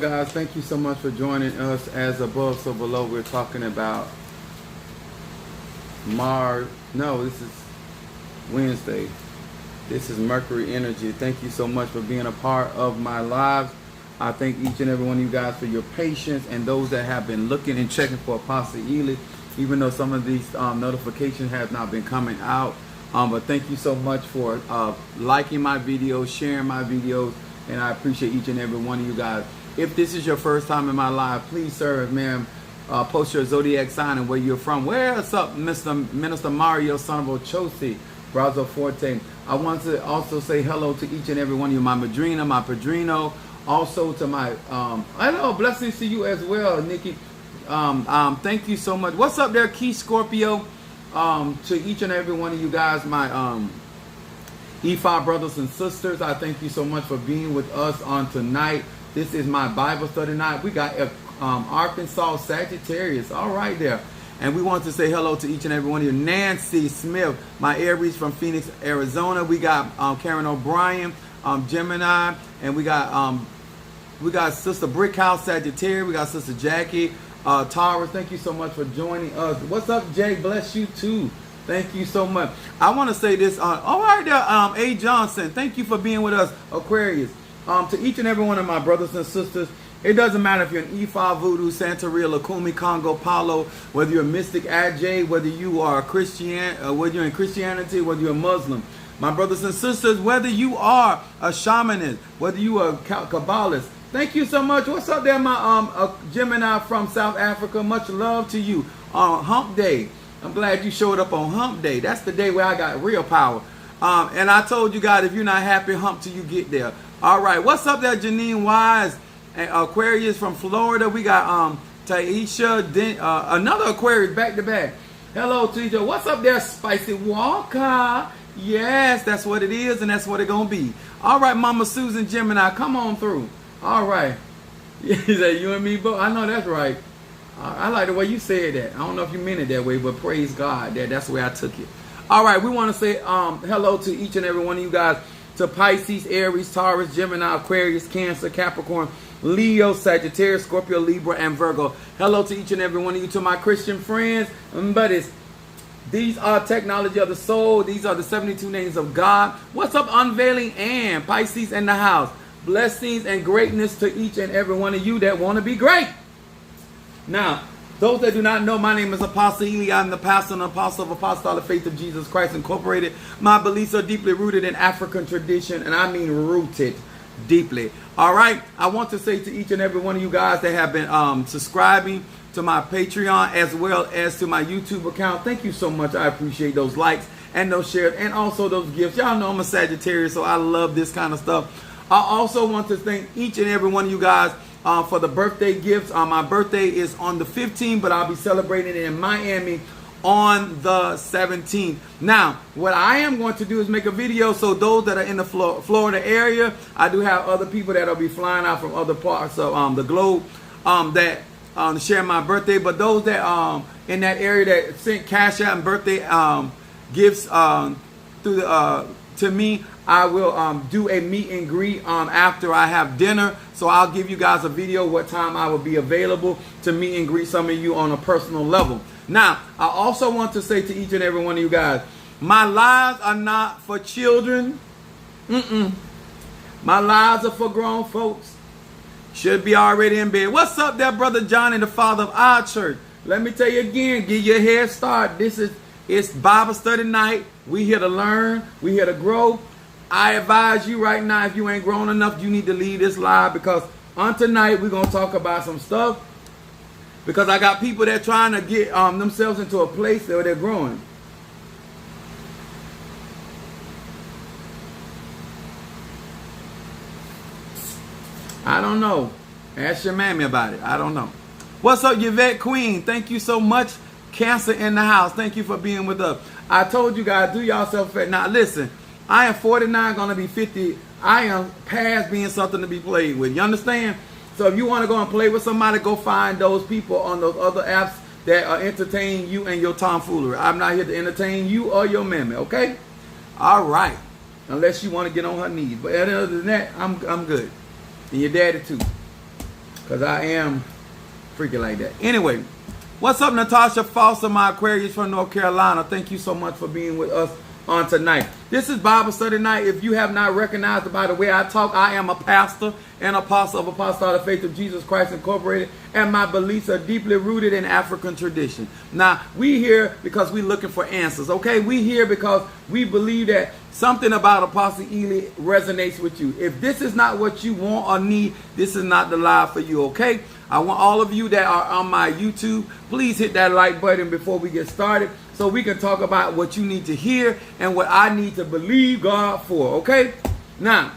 guys, thank you so much for joining us. As above, so below. We're talking about Mars. No, this is Wednesday. This is Mercury energy. Thank you so much for being a part of my lives. I thank each and every one of you guys for your patience, and those that have been looking and checking for Apostle Ely, even though some of these notifications have not been coming out. But thank you so much for liking my videos, sharing my videos, and I appreciate each and every one of you guys. If this is your first time in my live, please, sir, ma'am, post your zodiac sign and where you're from. What's up, Minister Mario, son of Ochosi, Brazo Forte. I want to also say hello to each and every one of you, my madrina, my padrino, also to my, hello, blessings to you as well, Nikki. Thank you so much. What's up there, Key Scorpio? To each and every one of you guys, my E5 brothers and sisters, I thank you so much for being with us on tonight. This is my Bible study night. We got Arkansas Sagittarius, all right there. And we want to say hello to each and every one of you. Nancy Smith, my Aries from Phoenix, Arizona. We got Karen O'Brien, Gemini, and we got Sister Brickhouse Sagittarius. We got Sister Jackie Taurus. Thank you so much for joining us. What's up, Jay? Bless you too. Thank you so much. I want to say this. All right there, A. Johnson. Thank you for being with us, Aquarius. To each and every one of my brothers and sisters, it doesn't matter if you're an E5, Voodoo, Santeria, Lakumi, Congo, Palo, whether you're a Mystic, Aj, whether you are a Christian, whether you're in Christianity, whether you're a Muslim. My brothers and sisters, whether you are a shamanist, whether you are a Kabbalist, thank you so much. What's up there, my Gemini from South Africa? Much love to you on Hump Day. I'm glad you showed up on Hump Day. That's the day where I got real power. And I told you guys, if you're not happy, hump till you get there. All right, what's up there, Janine Wise and Aquarius from Florida? We got Taisha, another Aquarius back to back. Hello, teacher. What's up there, Spicy Walker? Yes, that's what it is, and that's what it's gonna be. All right, Mama Susan Gemini, come on through. All right. Is that you and me, both? I know that's right. I like the way you said that. I don't know if you meant it that way, but praise God that's the way I took it. All right, we want to say hello to each and every one of you guys. To Pisces, Aries, Taurus, Gemini, Aquarius, Cancer, Capricorn, Leo, Sagittarius, Scorpio, Libra, and Virgo. Hello to each and every one of you. To my Christian friends and buddies. These are Technology of the Soul. These are the 72 names of God. What's up, Unveiling and Pisces in the house? Blessings and greatness to each and every one of you that want to be great. Now, those that do not know, my name is Apostle Ely. I'm the pastor and apostle of Apostolic Faith of Jesus Christ Incorporated. My beliefs are deeply rooted in African tradition, and I mean rooted deeply. All right, I want to say to each and every one of you guys that have been subscribing to my Patreon as well as to my YouTube account, thank you so much. I appreciate those likes and those shares and also those gifts. Y'all know I'm a Sagittarius, so I love this kind of stuff. I also want to thank each and every one of you guys for the birthday gifts. My birthday is on the 15th, but I'll be celebrating it in Miami on the 17th. Now, what I am going to do is make a video, so those that are in the Florida area, I do have other people that will be flying out from other parts of the globe that share my birthday. But those that in that area that sent cash out and birthday gifts through the to me, I will do a meet and greet after I have dinner. So I'll give you guys a video what time I will be available to meet and greet some of you on a personal level. Now, I also want to say to each and every one of you guys, my lives are not for children. My lives are for grown folks. Should be already in bed. What's up there, Brother Johnny, the father of our church? Let me tell you again, get your head started. It's Bible study night. We here to learn. We here to grow. I advise you right now, if you ain't grown enough, you need to leave this live, because on tonight we're going to talk about some stuff, because I got people that trying to get themselves into a place where they're growing. I don't know. Ask your mammy about it. I don't know. What's up, Yvette Queen? Thank you so much. Cancer in the house. Thank you for being with us. I told you guys, do yourself a favor. Now listen, I am 49, going to be 50. I am past being something to be played with. You understand? So if you want to go and play with somebody, go find those people on those other apps that are entertaining you and your tomfoolery. I'm not here to entertain you or your mammy, okay? All right. Unless you want to get on her knees. But other than that, I'm good. And your daddy too. Because I am freaking like that. Anyway, what's up, Natasha Foster, my Aquarius from North Carolina? Thank you so much for being with us on tonight. This is Bible study night. If you have not recognized by the way I talk, I am a pastor and apostle of Apostolic Faith of Jesus Christ Incorporated, and my beliefs are deeply rooted in African tradition. Now, we here because we're looking for answers, okay? We here because we believe that something about Apostle Ely resonates with you. If this is not what you want or need, this is not the live for you, okay? I want all of you that are on my YouTube, please hit that like button before we get started so we can talk about what you need to hear and what I need to believe God for, okay? Now,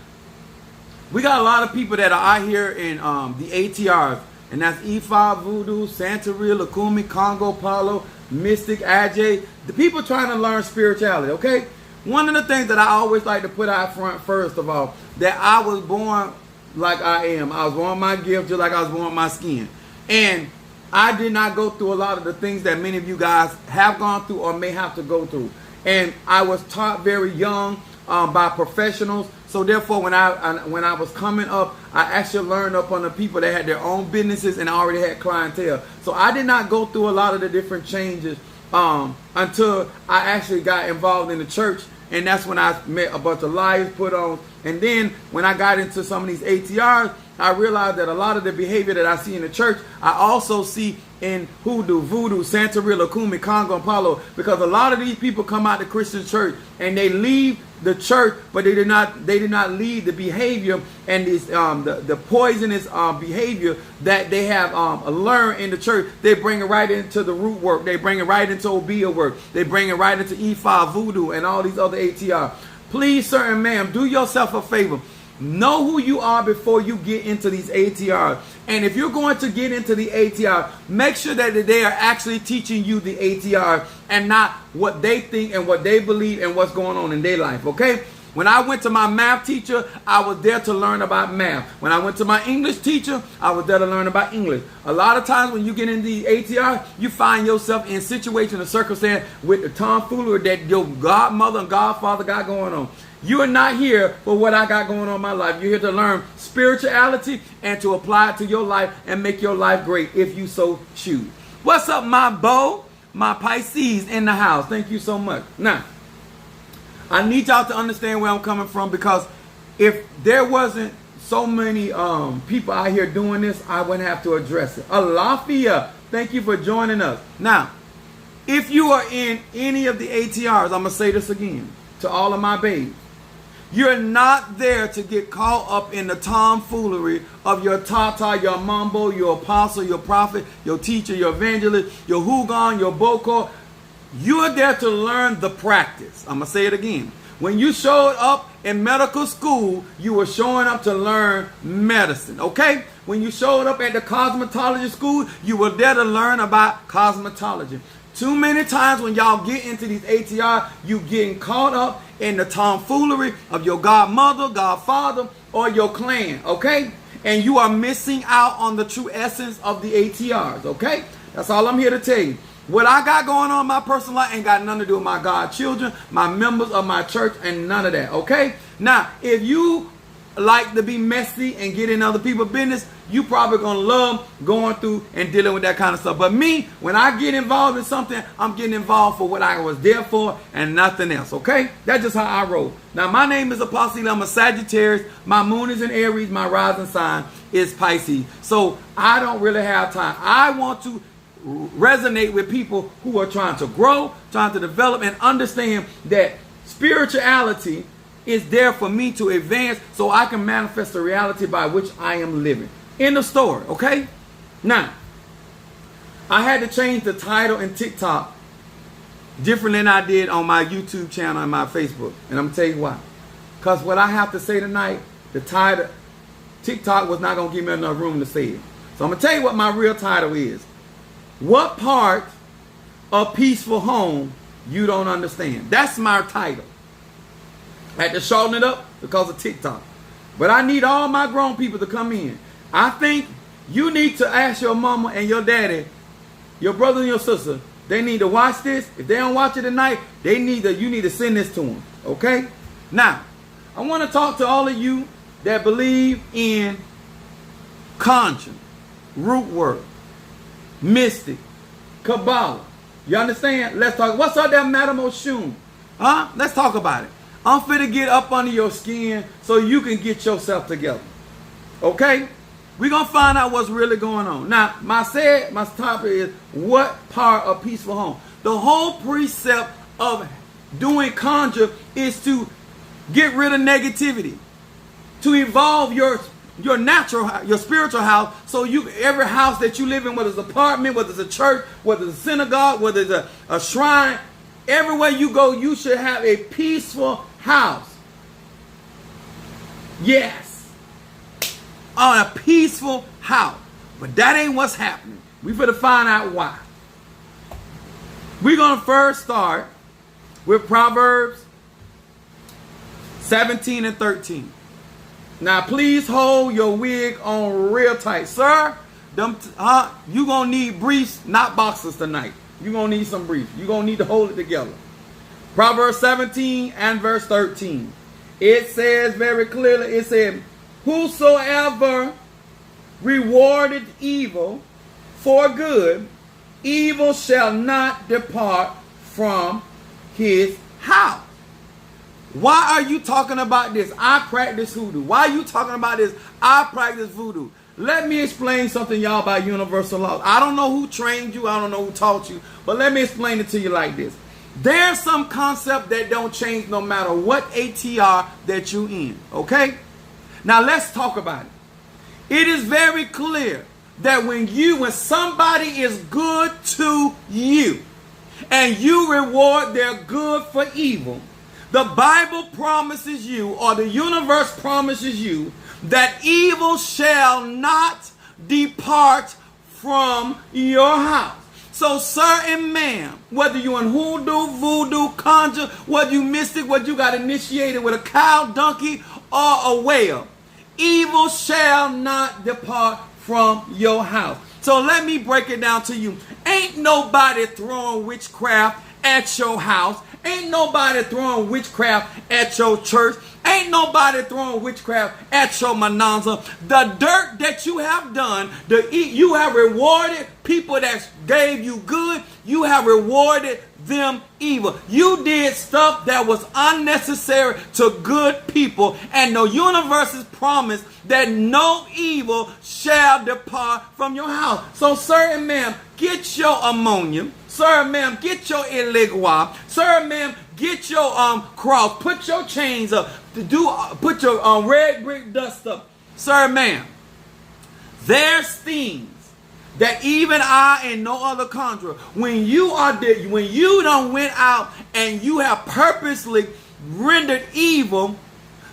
we got a lot of people that are out here in the ATRs, and that's E5, Voodoo, Santeria, Lukumi, Congo, Palo, Mystic, Ajay. The people trying to learn spirituality, okay? One of the things that I always like to put out front, first of all, that I was born like I am. I was born with my gift just like I was born with my skin. And I did not go through a lot of the things that many of you guys have gone through or may have to go through. And I was taught very young by professionals. So therefore, when I was coming up, I actually learned up on the people that had their own businesses and already had clientele. So I did not go through a lot of the different changes until I actually got involved in the church. And that's when I met a bunch of liars put on. And then when I got into some of these ATRs, I realized that a lot of the behavior that I see in the church, I also see in hoodoo, voodoo, Santeria, Lukumi, Congo, and Palo. Because a lot of these people come out the Christian church and they leave the church, but they did not leave the behavior and this the poisonous behavior that they have learned in the church. They bring it right into the root work. They bring it right into Obia work. They bring it right into E5 voodoo and all these other ATR. Please, sir and ma'am, do yourself a favor. Know who you are before you get into these ATRs. And if you're going to get into the ATR, make sure that they are actually teaching you the ATR and not what they think and what they believe and what's going on in their life, okay? When I went to my math teacher, I was there to learn about math. When I went to my English teacher, I was there to learn about English. A lot of times when you get in the ATR, you find yourself in situation or circumstance with the tomfoolery that your godmother and godfather got going on. You are not here for what I got going on in my life. You're here to learn spirituality and to apply it to your life and make your life great if you so choose. What's up, my Bo? My Pisces in the house. Thank you so much. Now, I need y'all to understand where I'm coming from, because if there wasn't so many people out here doing this, I wouldn't have to address it. Alafia, thank you for joining us. Now, if you are in any of the ATRs, I'm going to say this again to all of my babes. You're not there to get caught up in the tomfoolery of your tata, your mambo, your apostle, your prophet, your teacher, your evangelist, your hugon, your boko. You're there to learn the practice. I'm going to say it again. When you showed up in medical school, you were showing up to learn medicine, okay? When you showed up at the cosmetology school, you were there to learn about cosmetology. Too many times when y'all get into these ATR, you getting caught up in the tomfoolery of your godmother, godfather, or your clan, okay? And you are missing out on the true essence of the ATRs, okay? That's all I'm here to tell you. What I got going on in my personal life ain't got nothing to do with my God children, my members of my church, and none of that, okay? Now, if you like to be messy and get in other people's business, you probably gonna love going through and dealing with that kind of stuff. But me, when I get involved in something, I'm getting involved for what I was there for and nothing else, okay? That's just how I roll. Now, my name is Apostle Ely. I'm a Sagittarius. My moon is in Aries. My rising sign is Pisces. So I don't really have time. I want to resonate with people who are trying to grow, trying to develop, and understand that spirituality is there for me to advance so I can manifest the reality by which I am living. In the story, okay? Now, I had to change the title in TikTok different than I did on my YouTube channel and my Facebook. And I'm going to tell you why. Because what I have to say tonight, the title, TikTok was not going to give me enough room to say it. So I'm going to tell you what my real title is. What part of Peaceful Home you don't understand? That's my title. I had to shorten it up because of TikTok. But I need all my grown people to come in. I think you need to ask your mama and your daddy, your brother and your sister, they need to watch this. If they don't watch it tonight, you need to send this to them. Okay? Now, I want to talk to all of you that believe in conjuring. root word, mystic, Kabbalah. You understand? Let's talk. What's up that Madam Oshun? Huh? Let's talk about it. I'm finna get up under your skin so you can get yourself together. Okay? We're going to find out what's really going on. Now, my topic is what part of peaceful home? The whole precept of doing conjure is to get rid of negativity, to evolve your spiritual house, so every house that you live in, whether it's an apartment, whether it's a church, whether it's a synagogue, whether it's a shrine, everywhere you go, you should have a peaceful house. Yes. On a peaceful house. But that ain't what's happening. We better find out why. We're going to first start with Proverbs 17 and 13. Now, please hold your wig on real tight. Sir, you going to need briefs, not boxers tonight. You're going to need some briefs. You're going to need to hold it together. Proverbs 17 and verse 13. It says very clearly, it said, whosoever rewarded evil for good, evil shall not depart from his house. Why are you talking about this? I practice hoodoo. Why are you talking about this? I practice voodoo. Let me explain something, y'all, about universal laws. I don't know who trained you. I don't know who taught you. But let me explain it to you like this. There's some concept that don't change no matter what ATR that you in. Okay? Now, let's talk about it. It is very clear that when somebody is good to you and you reward their good for evil, the Bible promises you, or the universe promises you, that evil shall not depart from your house. So, sir and ma'am, whether you're in hoodoo, voodoo, conjure, whether you mystic, whether you got initiated with a cow, donkey, or a whale, evil shall not depart from your house. So let me break it down to you. Ain't nobody throwing witchcraft at your house. Ain't nobody throwing witchcraft at your church. Ain't nobody throwing witchcraft at your mananza. The dirt that you have done, you have rewarded people that gave you good. You have rewarded them evil. You did stuff that was unnecessary to good people, and the universe's promise that no evil shall depart from your house. So, sir and ma'am, get your ammonia. Sir and ma'am, get your eligua. Sir and ma'am, get your cross. Put your chains up. Put your red brick dust up. Sir and ma'am, there's things that even I and no other conjurer, when you done went out and you have purposely rendered evil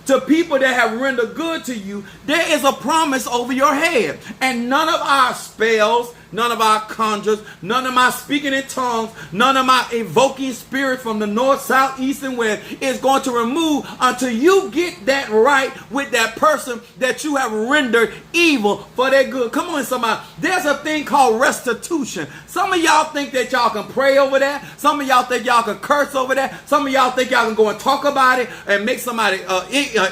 to people that have rendered good to you, there is a promise over your head. And none of our spells, none of our conjures, none of my speaking in tongues, none of my evoking spirit from the north, south, east, and west is going to remove until you get that right with that person that you have rendered evil for their good. Come on, somebody. There's a thing called restitution. Some of y'all think that y'all can pray over that. Some of y'all think y'all can curse over that. Some of y'all think y'all can go and talk about it and make somebody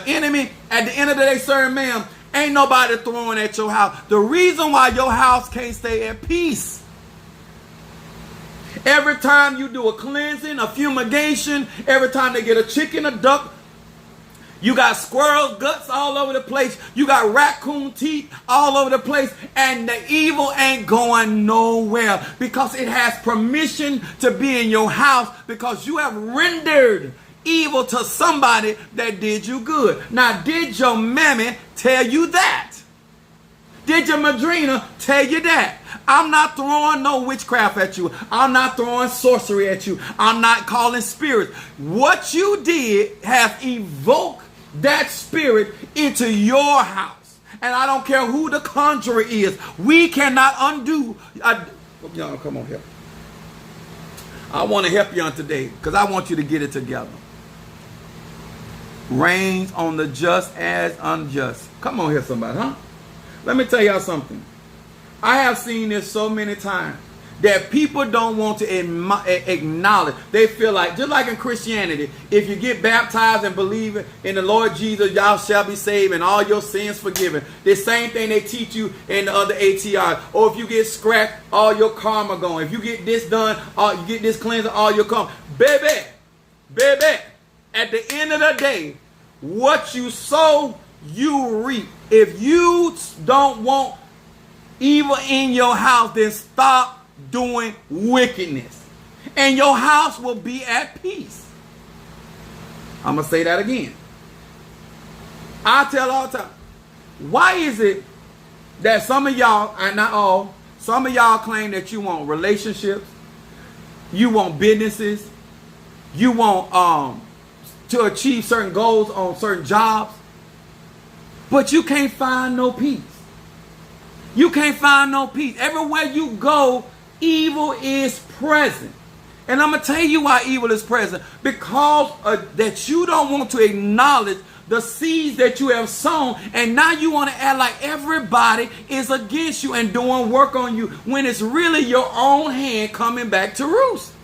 enemy. At the end of the day, sir and ma'am, ain't nobody throwing at your house. The reason why your house can't stay at peace, every time you do a cleansing, a fumigation, every time they get a chicken, a duck, you got squirrel guts all over the place. You got raccoon teeth all over the place. And the evil ain't going nowhere because it has permission to be in your house because you have rendered evil to somebody that did you good. Now, did your mammy tell you that? Did your madrina tell you that? I'm not throwing no witchcraft at you. I'm not throwing sorcery at you. I'm not calling spirits. What you did has evoked that spirit into your house. And I don't care who the conjurer is. We cannot undo. Y'all come on here. I want to help you on today because I want you to get it together. Reigns on the just as unjust. Come on here, somebody, huh? Let me tell y'all something. I have seen this so many times that people don't want to acknowledge. They feel like, just like in Christianity, if you get baptized and believe in the Lord Jesus, y'all shall be saved and all your sins forgiven. The same thing they teach you in the other ATR. Or if you get scratched, all your karma going. If you get this done, you get this cleansed, all your karma. Baby, at the end of the day, what you sow, you reap. If you don't want evil in your house, then stop doing wickedness, and your house will be at peace. I'm gonna say that again. I tell all the time, why is it that some of y'all, and not all, some of y'all claim that you want relationships, you want businesses, you want to achieve certain goals on certain jobs, but you can't find no peace. You can't find no peace. Everywhere you go, evil is present. And I'm going to tell you why evil is present. Because that you don't want to acknowledge the seeds that you have sown. And now you want to act like everybody is against you and doing work on you, when it's really your own hand coming back to roost.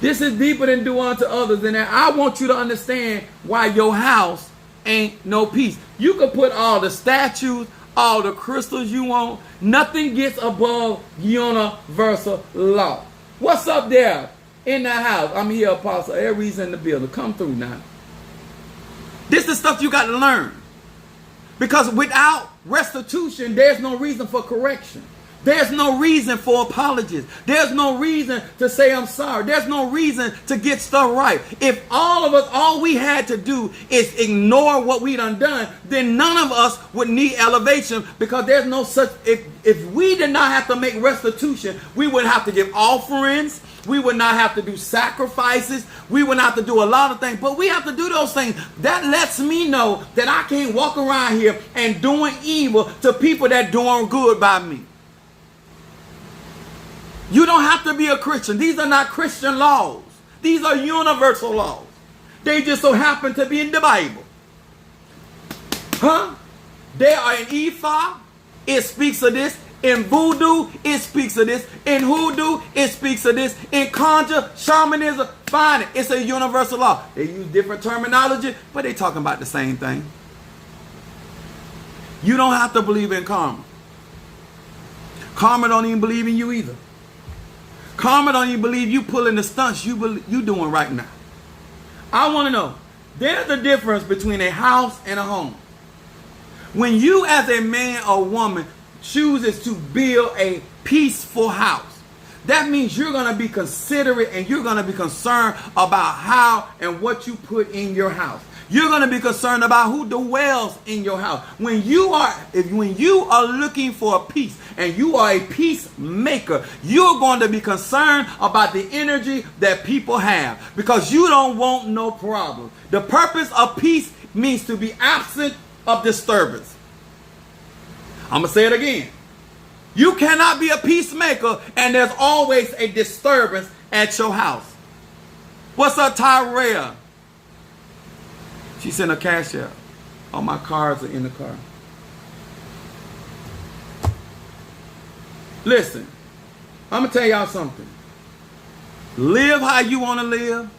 This is deeper than do unto others. And I want you to understand why your house ain't no peace. You can put all the statues, all the crystals you want. Nothing gets above universal law. What's up there in the house? I'm here, Apostle. Everybody's in the building. Come through now. This is stuff you got to learn. Because without restitution, there's no reason for correction. There's no reason for apologies. There's no reason to say I'm sorry. There's no reason to get stuff right. If all we had to do is ignore what we done, then none of us would need elevation, because there's no such, if we did not have to make restitution, we wouldn't have to give offerings. We would not have to do sacrifices. We would not have to do a lot of things, but we have to do those things. That lets me know that I can't walk around here and doing evil to people that doing good by me. You don't have to be a Christian. These are not Christian laws. These are universal laws. They just so happen to be in the Bible. Huh? They are in Ifa. It speaks of this. In voodoo, it speaks of this. In hoodoo, it speaks of this. In conjure, shamanism, find it. It's a universal law. They use different terminology, but they're talking about the same thing. You don't have to believe in karma. Karma don't even believe in you either. Karma don't even believe you pulling the stunts you doing right now. I want to know, there's a difference between a house and a home. When you as a man or woman chooses to build a peaceful house, that means you're going to be considerate and you're going to be concerned about how and what you put in your house. You're going to be concerned about who dwells in your house. When you are looking for a peace and you are a peacemaker, you're going to be concerned about the energy that people have, because you don't want no problem. The purpose of peace means to be absent of disturbance. I'm going to say it again. You cannot be a peacemaker and there's always a disturbance at your house. What's up, Tyrell? She sent a cash out. All my cards are in the car. Listen, I'm going to tell y'all something. Live how you want to live.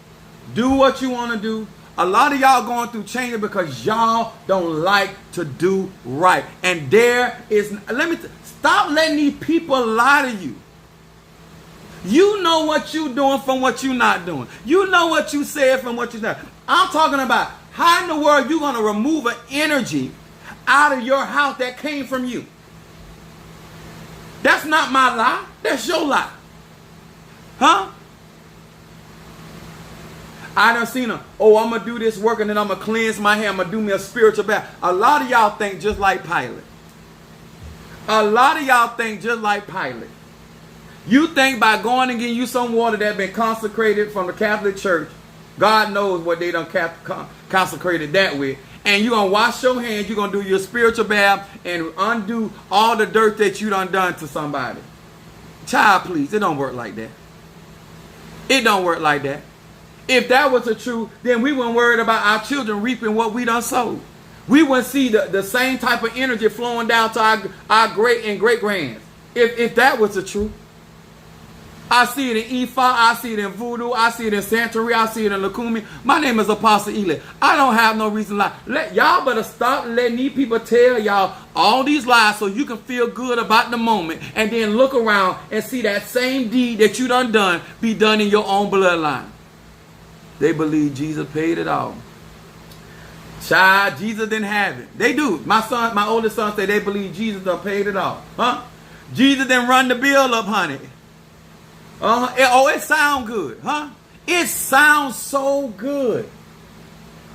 Do what you want to do. A lot of y'all going through changes because y'all don't like to do right. And stop letting these people lie to you. You know what you're doing from what you're not doing. You know what you said from what you're not. I'm talking about how in the world you going to remove an energy out of your house that came from you. That's not my lie. That's your lie. Huh? I done seen them. Oh, I'm going to do this work and then I'm going to cleanse my hair. I'm going to do me a spiritual bath. A lot of y'all think just like Pilate. A lot of y'all think just like Pilate. You think by going and getting you some water that been consecrated from the Catholic Church, God knows what they done consecrated that with. And you're going to wash your hands. You're going to do your spiritual bath and undo all the dirt that you done to somebody. Child, please. It don't work like that. It don't work like that. If that was the truth, then we weren't worried about our children reaping what we done sowed. We wouldn't see the same type of energy flowing down to our great and great grands. If that was the truth. I see it in Ifa, I see it in Voodoo, I see it in Santeria, I see it in Lukumi. My name is Apostle Eli. I don't have no reason to lie. Y'all better stop letting these people tell y'all all these lies so you can feel good about the moment and then look around and see that same deed that you done be done in your own bloodline. They believe Jesus paid it all. Child, Jesus didn't have it. They do. My oldest son said they believe Jesus done paid it all. Huh? Jesus didn't run the bill up, honey. It sounds good, huh? It sounds so good.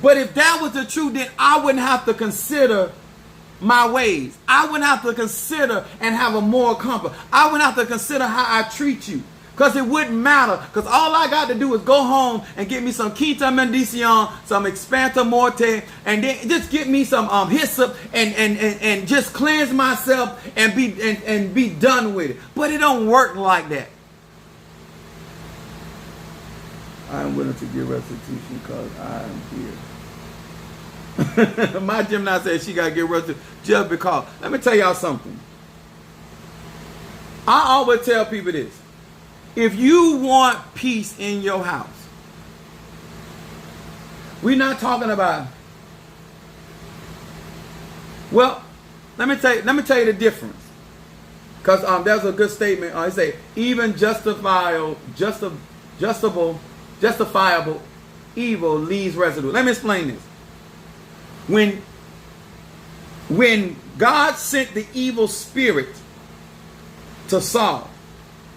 But if that was the truth, then I wouldn't have to consider my ways. I wouldn't have to consider and have a moral compass. I wouldn't have to consider how I treat you. Because it wouldn't matter. Because all I got to do is go home and get me some Quinta Mendición, some Expanta Morte, and then just get me some hyssop and just cleanse myself and be done with it. But it don't work like that. I am willing to give restitution because I am here. My Gemini said she got to give restitution just because. Let me tell y'all something. I always tell people this. If you want peace in your house, we're not talking about, well, let me tell you the difference. Because there's a good statement. It say, even justifiable evil leaves residue. Let me explain this. When God sent the evil spirit to Saul,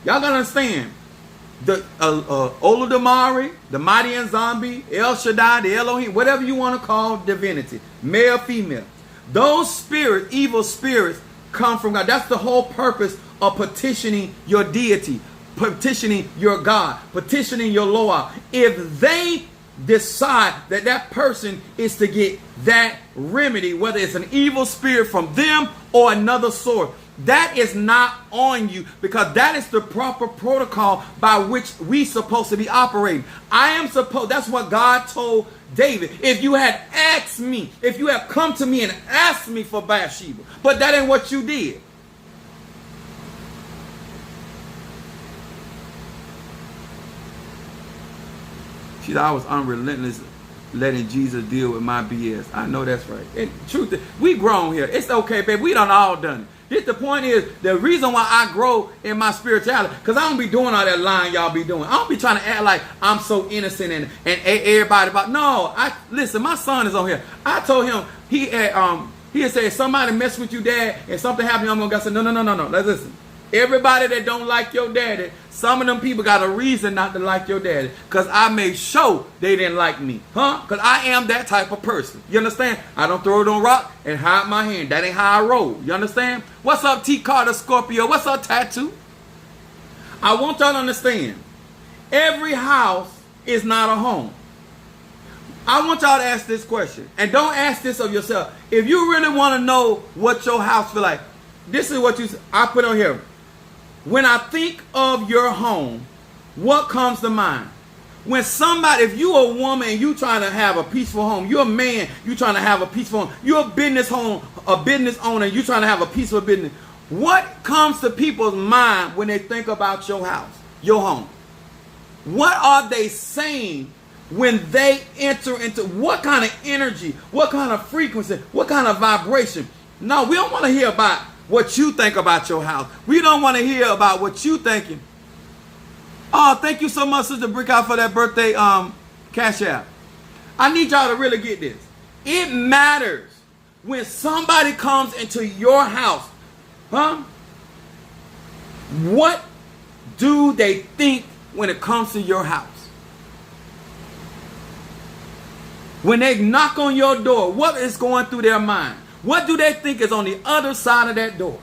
y'all gotta understand, the Olodumare, the Mighty and Zombie, El Shaddai, the Elohim, whatever you want to call divinity, male, female, those spirits, evil spirits, come from God. That's the whole purpose of petitioning your deity, petitioning your God, petitioning your Lord. If they decide that that person is to get that remedy, whether it's an evil spirit from them or another source, that is not on you, because that is the proper protocol by which we supposed to be operating. That's what God told David. If you had asked me, if you have come to me and asked me for Bathsheba, but that ain't what you did. She said, I was unrelentless letting Jesus deal with my BS. I know that's right. And truth, we grown here. It's okay, baby. We done all done it. The point is, the reason why I grow in my spirituality, because I don't be doing all that lying y'all be doing. I don't be trying to act like I'm so innocent and everybody about. No, listen, my son is on here. I told him, he had said, somebody mess with you, Dad, and something happened, I'm going to say, no. Let's listen. Everybody that don't like your daddy, some of them people got a reason not to like your daddy, because I made sure they didn't like me. Because I am that type of person. You understand? I don't throw it on rock and hide my hand. That ain't how I roll. You understand? What's up, T. Carter Scorpio? What's up, Tattoo? I want y'all to understand. Every house is not a home. I want y'all to ask this question. And don't ask this of yourself. If you really want to know what your house feel like, this is what I put on here. When I think of your home, what comes to mind? When somebody, if you a woman and you trying to have a peaceful home, you're a man, you trying to have a peaceful home, you're a business owner, you trying to have a peaceful business. What comes to people's mind when they think about your house, your home? What are they saying when they enter into, what kind of energy, what kind of frequency, what kind of vibration? No, we don't want to hear about what you think about your house. We don't want to hear about what you thinking. Oh, thank you so much, Sister Brickout, for that birthday cash app. I need y'all to really get this. It matters when somebody comes into your house. What do they think when it comes to your house? When they knock on your door, what is going through their mind? What do they think is on the other side of that door?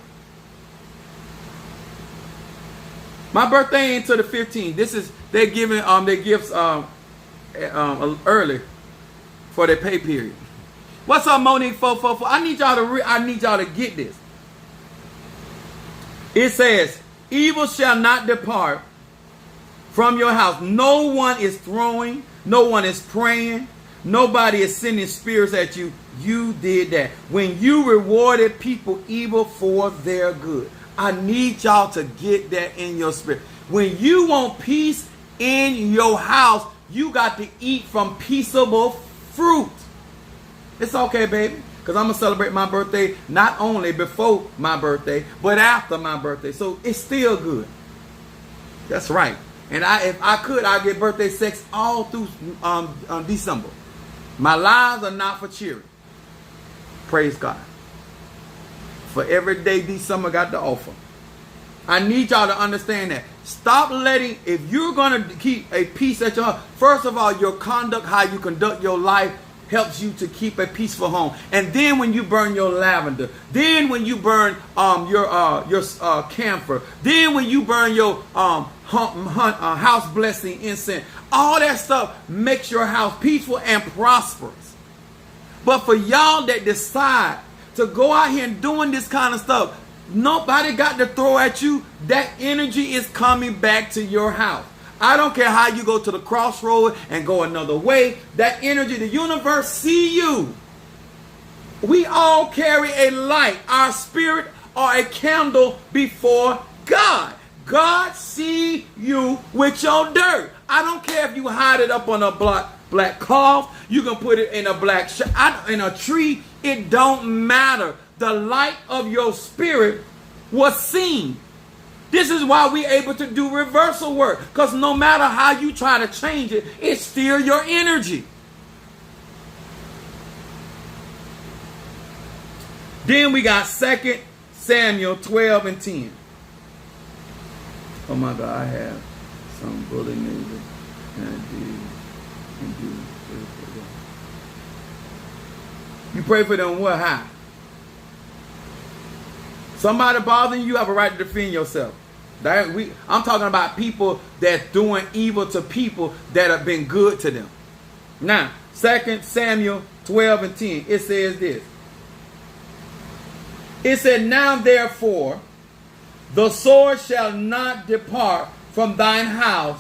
My birthday ain't till the 15th. They're giving their gifts early for their pay period. What's up, Monique 444? I need y'all to get this. It says, evil shall not depart from your house. No one is throwing, no one is praying, nobody is sending spirits at you. you did that. When you rewarded people evil for their good. I need y'all to get that in your spirit. When you want peace in your house, you got to eat from peaceable fruit. It's okay, baby. Because I'm going to celebrate my birthday not only before my birthday, but after my birthday. So it's still good. That's right. And if I could, I'd get birthday sex all through December. My lives are not for cheering. Praise God. For every day December got to offer. I need y'all to understand that. Stop letting, if you're going to keep a peace at your heart, first of all, your conduct, how you conduct your life, helps you to keep a peaceful home. And then when you burn your lavender, then when you burn your camphor, then when you burn your house blessing incense, all that stuff makes your house peaceful and prosperous. But for y'all that decide to go out here and doing this kind of stuff, nobody got to throw at you. That energy is coming back to your house. I don't care how you go to the crossroad and go another way. That energy, the universe see you. We all carry a light. Our spirit are a candle before God. God see you with your dirt. I don't care if you hide it up on a black cloth. You can put it in a black in a tree. It don't matter. The light of your spirit was seen. This is why we're able to do reversal work. Because no matter how you try to change it, it's still your energy. Then we got 2 Samuel 12 and 10. Oh my God, I have some bully neighbor. You pray for them what? How? Somebody bothering you, have a right to defend yourself. I'm talking about people that's doing evil to people that have been good to them. Now, 2 Samuel 12 and 10, it says this. It said, now therefore, the sword shall not depart from thine house.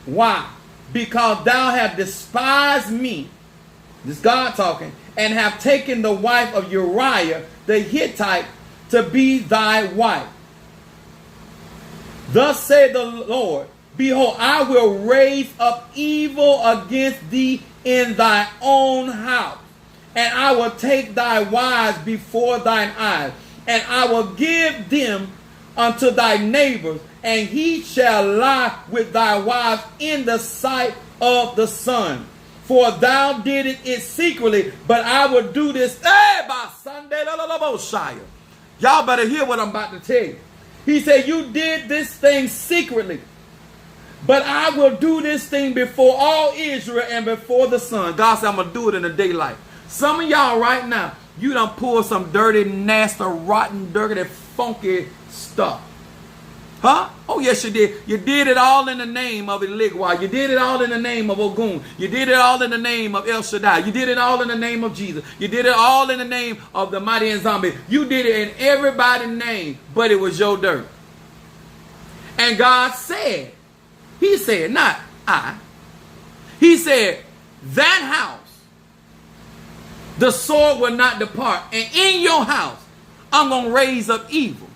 Why? Because thou hast despised me, this God talking, and have taken the wife of Uriah the Hittite to be thy wife. Thus saith the Lord, behold, I will raise up evil against thee in thy own house, and I will take thy wives before thine eyes, and I will give them unto thy neighbors, and he shall lie with thy wives in the sight of the sun. For thou didst it secretly, but I will do this. Y'all better hear what I'm about to tell you. He said, you did this thing secretly, but I will do this thing before all Israel and before the sun. God said, I'm going to do it in the daylight. Some of y'all right now, you done pulled some dirty, nasty, rotten, dirty, funky stuff. Huh? Oh, yes, you did. You did it all in the name of Eligwa. You did it all in the name of Ogun. You did it all in the name of El Shaddai. You did it all in the name of Jesus. You did it all in the name of the mighty and zombie. You did it in everybody's name, but it was your dirt. And God said, he said, not I. He said, that house, the sword will not depart. And in your house, I'm going to raise up evil.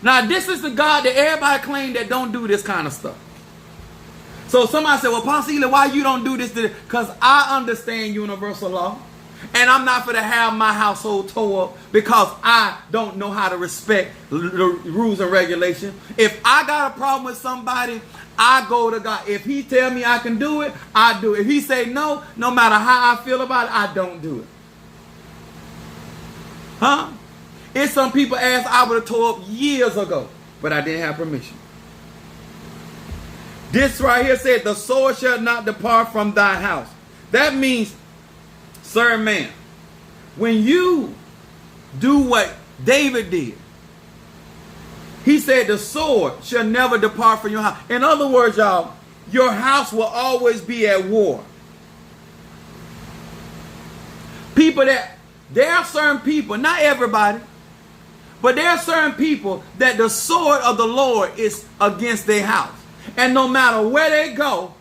Now, this is the God that everybody claims that don't do this kind of stuff. So somebody said, well, Pastor Eli, why you don't do this? Because I understand universal law. And I'm not going to have my household tore up because I don't know how to respect the rules and regulations. If I got a problem with somebody, I go to God. If he tell me I can do it, I do it. If he say no, no matter how I feel about it, I don't do it. Huh? If some people asked, I would have tore up years ago, but I didn't have permission. This right here said, the sword shall not depart from thy house. That means, sir, man, when you do what David did, he said the sword shall never depart from your house. In other words, y'all, your house will always be at war. There are certain people, not everybody, but there are certain people that the sword of the Lord is against their house. And no matter where they go,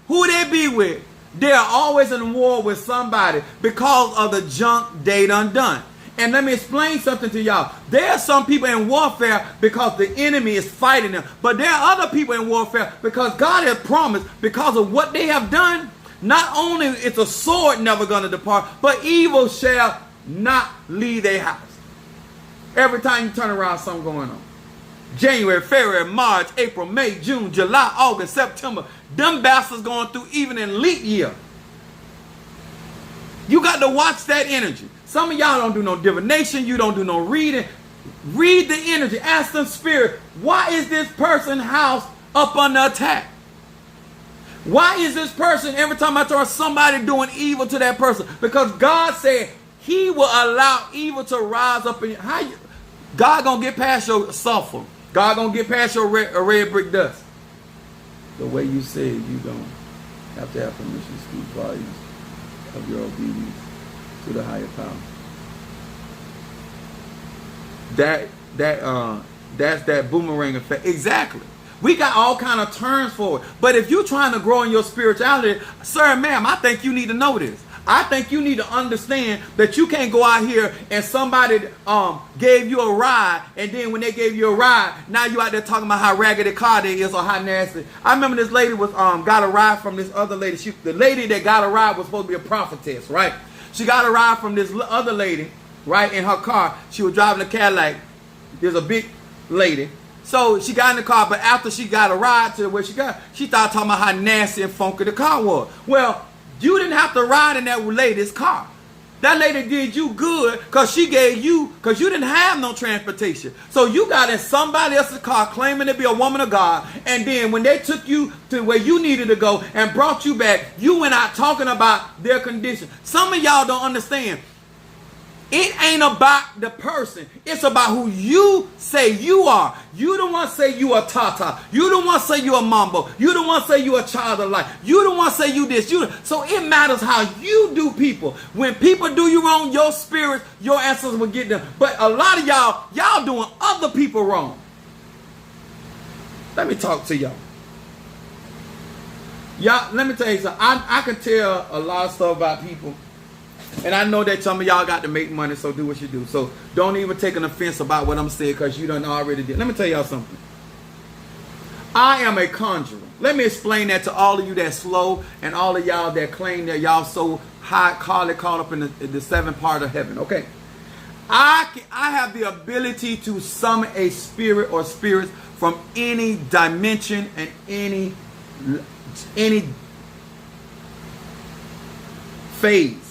who they be with, They are always in war with somebody because of the junk they done. And let me explain something to y'all. There are some people in warfare because the enemy is fighting them. But there are other people in warfare because God has promised, because of what they have done, not only is a sword never going to depart, but evil shall not leave their house. Every time you turn around, something going on. January, February, March, April, May, June, July, August, September. Them bastards going through even in leap year. You got to watch that energy. Some of y'all don't do no divination. You don't do no reading. Read the energy. Ask the spirit, why is this person's house up under attack? Why is this person, every time I turn somebody doing evil to that person? Because God said he will allow evil to rise up in you. God gonna get past your sulfur. God gonna get past your red brick dust. The way you say it, you don't have to have permission to speak volumes of your obedience to the higher power. That's that boomerang effect. Exactly. We got all kind of terms for it. But if you're trying to grow in your spirituality, sir, ma'am, I think you need to know this. I think you need to understand that you can't go out here and somebody gave you a ride, and then when they gave you a ride, now you out there talking about how raggedy car they is or how nasty. I remember this lady was got a ride from this other lady. The lady that got a ride was supposed to be a prophetess, right? She got a ride from this other lady, right, in her car. She was driving a Cadillac. There's a big lady. So she got in the car, but after she got a ride to where she got, she started talking about how nasty and funky the car was. Well, you didn't have to ride in that lady's car. That lady did you good because she gave you, because you didn't have no transportation. So you got in somebody else's car claiming to be a woman of God. And then when they took you to where you needed to go and brought you back, you went out talking about their condition. Some of y'all don't understand. It ain't about the person. It's about who you say you are. You the one say you a Tata. You the one say you a Mambo. You the one say you a child of light. You the one say you this. So it matters how you do people. When people do you wrong, your spirit, your answers will get them. But a lot of y'all doing other people wrong. Let me talk to y'all. Y'all, let me tell you something. I can tell a lot of stuff about people. And I know that some of y'all got to make money, so do what you do. So don't even take an offense about what I'm saying because you done already did. Let me tell y'all something. I am a conjurer. Let me explain that to all of you that's slow and all of y'all that claim that y'all so high, caught up in the seventh part of heaven. Okay. I have the ability to summon a spirit or spirits from any dimension and any phase.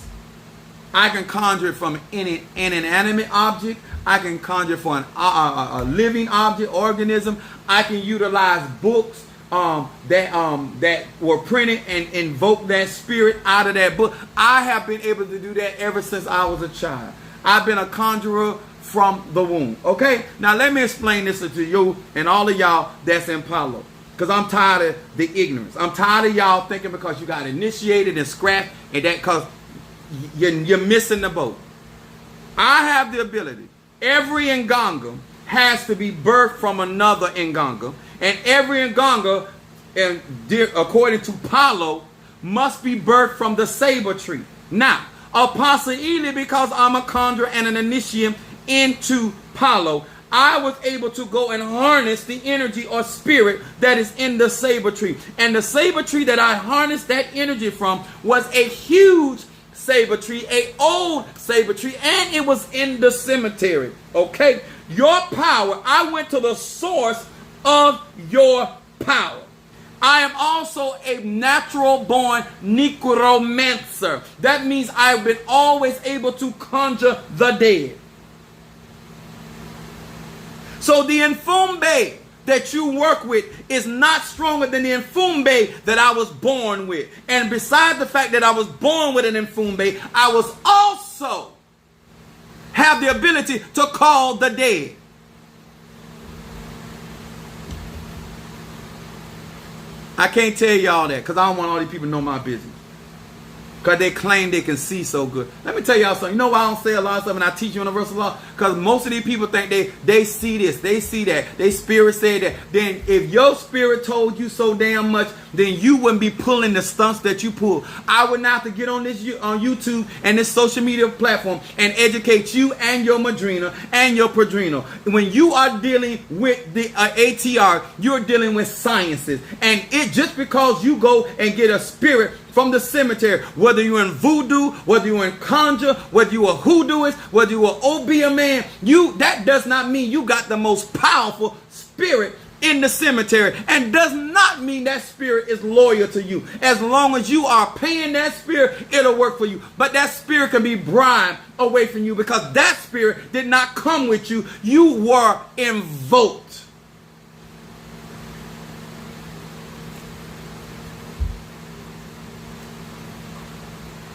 I can conjure it from any inanimate object. I can conjure from a living object, organism. I can utilize books that were printed and invoke that spirit out of that book. I have been able to do that ever since I was a child. I've been a conjurer from the womb. Okay? Now let me explain this to you and all of y'all that's in Palo. Because I'm tired of the ignorance. I'm tired of y'all thinking because you got initiated and scrapped and that because you're missing the boat. I have the ability. Every Nganga has to be birthed from another Nganga. And every Nganga, according to Palo, must be birthed from the saber tree. Now, Apostle Ely, because I'm a conjurer and an initiate into Palo, I was able to go and harness the energy or spirit that is in the saber tree. And the saber tree that I harnessed that energy from was a huge saber tree, a old saber tree, and it was in the cemetery. Okay, your power, I went to the source of your power. I am also a natural born necromancer. That means I've been always able to conjure the dead. So the Infumbe that you work with is not stronger than the Infumbe that I was born with. And besides the fact that I was born with an Infumbe, I was also have the ability to call the dead. I can't tell y'all that because I don't want all these people to know my business. Because they claim they can see so good. Let me tell y'all something. You know why I don't say a lot of stuff and I teach universal law? Because most of these people think they see this, they see that, they spirit say that. Then if your spirit told you so damn much, then you wouldn't be pulling the stunts that you pull. I would not have to get on this on YouTube and this social media platform and educate you and your madrina and your padrino. When you are dealing with the ATR, you're dealing with sciences. And it just because you go and get a spirit from the cemetery, whether you're in voodoo, whether you're in conjure, whether you're a hoodooist, whether you're an obeah man, that does not mean you got the most powerful spirit in the cemetery, and does not mean that spirit is loyal to you. As long as you are paying that spirit, it'll work for you. But that spirit can be bribed away from you because that spirit did not come with you. You were invoked.